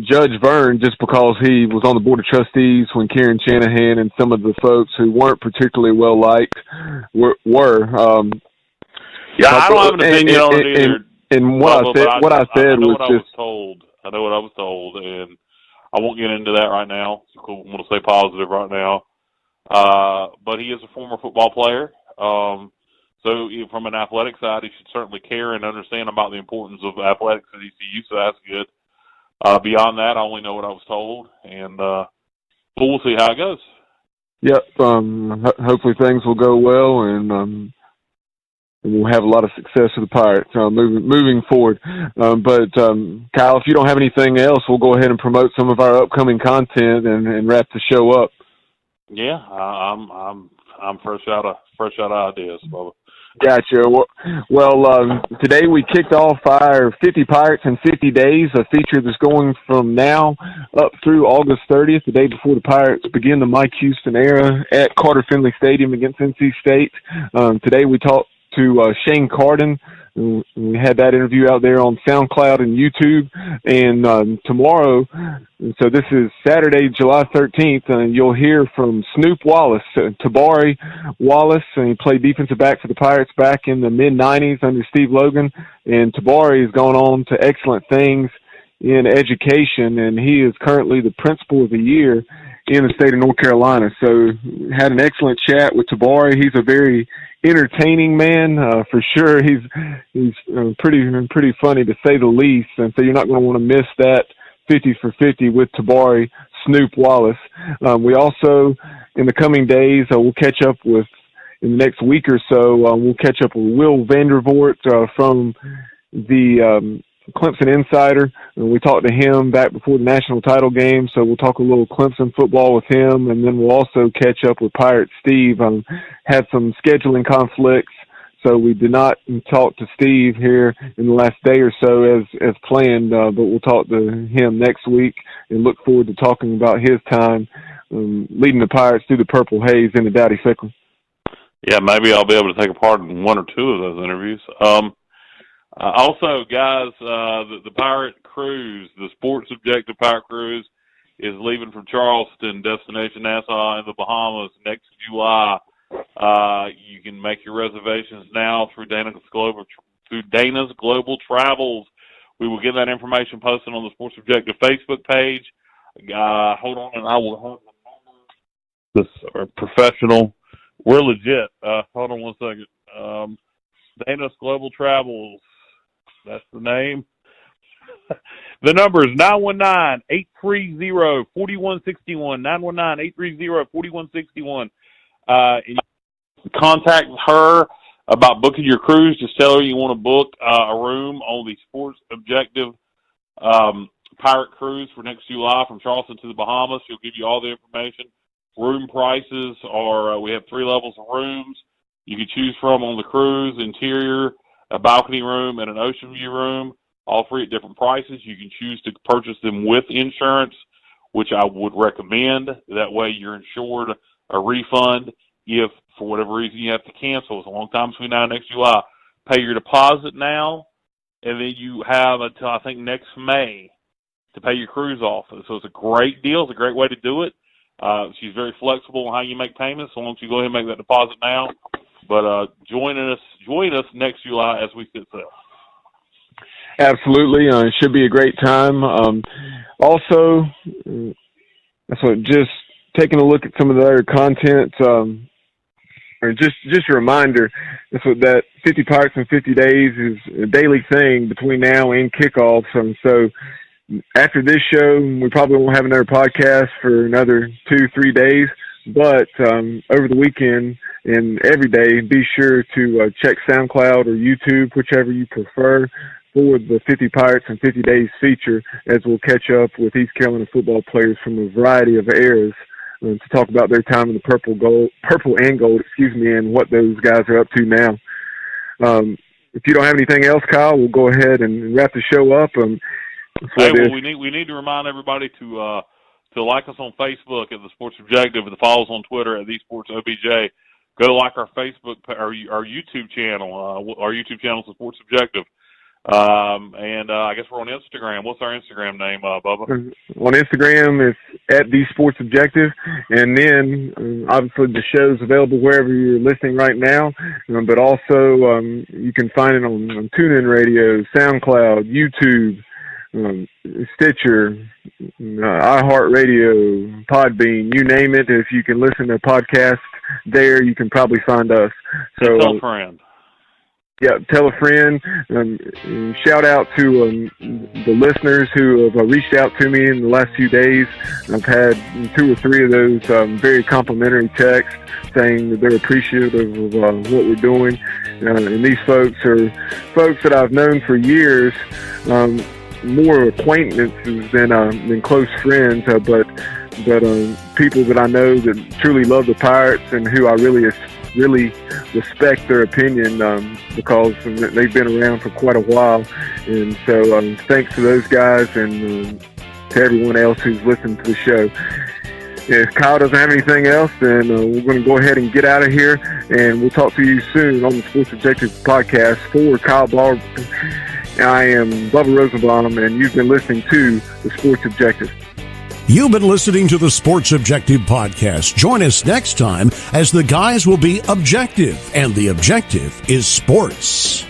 C: judge Vern just because he was on the Board of Trustees when Karen Shanahan and some of the folks who weren't particularly well liked were.
D: Yeah, I don't have an opinion on it either.
C: And what I said was just.
D: I know what I was told, and I won't get into that right now. I want to stay positive right now. But he is a former football player. So from an athletic side, he should certainly care and understand about the importance of athletics at ECU, so that's good. Beyond that, I only know what I was told, and but we'll see how it goes.
C: Yep. Hopefully things will go well, and we'll have a lot of success with the Pirates moving forward. But Kyle, if you don't have anything else, we'll go ahead and promote some of our upcoming content and wrap the show up.
D: Yeah, I'm fresh out of ideas, Bubba.
C: Gotcha. Well, today we kicked off our 50 Pirates in 50 days, a feature that's going from now up through August 30th, the day before the Pirates begin the Mike Houston era at Carter Finley Stadium against NC State. Today we talked to Shane Carden, We had that interview out there on SoundCloud and YouTube. And tomorrow, so this is Saturday, July 13th, and you'll hear from Snoop Wallace, Tabari Wallace, and he played defensive back for the Pirates back in the mid-'90s under Steve Logan. And Tabari has gone on to excellent things in education, and he is currently the Principal of the Year in the state of North Carolina. So had an excellent chat with Tabari. He's a very entertaining man, for sure. He's pretty funny, to say the least, and so you're not going to want to miss that 50 for 50 with Tabari Snoop Wallace. We also, in the coming days, we'll catch up with, in the next week or so, we'll catch up with Will Vandervoort from the Clemson Insider. We talked to him back before the national title game, so we'll talk a little Clemson football with him, and then we'll also catch up with Pirate Steve. Had some scheduling conflicts, so we did not talk to Steve here in the last day or so as planned, but we'll talk to him next week and look forward to talking about his time leading the Pirates through the Purple Haze in the Dowdy Fickle.
D: Yeah, maybe I'll be able to take a part in one or two of those interviews. Also, guys, the Pirate Cruise, the Sports Objective Pirate Cruise, is leaving from Charleston, destination Nassau in the Bahamas next July. You can make your reservations now through Dana's Global Travels. We will get that information posted on the Sports Objective Facebook page. Hold on, and I will have the number. This are professional. We're legit. Hold on one second. Dana's Global Travels. That's the name. The number is 919-830-4161. 919-830-4161. And you contact her about booking your cruise. Just tell her you want to book a room on the Sports Objective Pirate Cruise for next July from Charleston to the Bahamas. She'll give you all the information. Room prices are, we have 3 levels of rooms you can choose from on the cruise: interior, a balcony room, and an ocean view room, all 3 at different prices. You can choose to purchase them with insurance, which I would recommend. That way you're insured a refund if, for whatever reason, you have to cancel. It's a long time between now and next July. Pay your deposit now, and then you have until, I think, next May to pay your cruise off. So it's a great deal. It's a great way to do it. She's very flexible on how you make payments, so long as you go ahead and make that deposit now. But join us next July as we set sail.
C: Absolutely. It should be a great time. Also, just taking a look at some of the other content, or just a reminder, that 50 Pirates in 50 days is a daily thing between now and kickoff. So after this show, we probably won't have another podcast for another 2-3 days. But over the weekend and every day, be sure to check SoundCloud or YouTube, whichever you prefer, for the 50 Pirates in 50 Days feature, as we'll catch up with East Carolina football players from a variety of eras to talk about their time in the purple and gold, and what those guys are up to now. If you don't have anything else, Kyle, we'll go ahead and wrap the show up.
D: We need to remind everybody to like us on Facebook at the Sports Objective, and to follow us on Twitter at the Sports OBJ. Go like our Facebook, our YouTube channel. Our YouTube channel is the Sports Objective. And I guess we're on Instagram. What's our Instagram name, Bubba?
C: On Instagram, it's at the Sports Objective, and then obviously the show's available wherever you're listening right now. But also you can find it on TuneIn Radio, SoundCloud, YouTube, Stitcher, iHeartRadio, Podbean, you name it. If you can listen to podcasts there, you can probably find us. So
D: tell a friend.
C: Yeah, tell a friend. Shout out to the listeners who have reached out to me in the last few days. I've had 2 or 3 of those very complimentary texts saying that they're appreciative of what we're doing. And these folks are folks that I've known for years, more acquaintances than close friends, but people that I know that truly love the Pirates and who I really respect their opinion because they've been around for quite a while. And so thanks to those guys and to everyone else who's listened to the show. if Kyle doesn't have anything else, then we're going to go ahead and get out of here, and we'll talk to you soon on the Sports Objective podcast. For Kyle Ball, I am Bubba Rosenbaum, and you've been listening to the Sports Objective.
A: You've been listening to the Sports Objective podcast. Join us next time as the guys will be objective, and the objective is sports.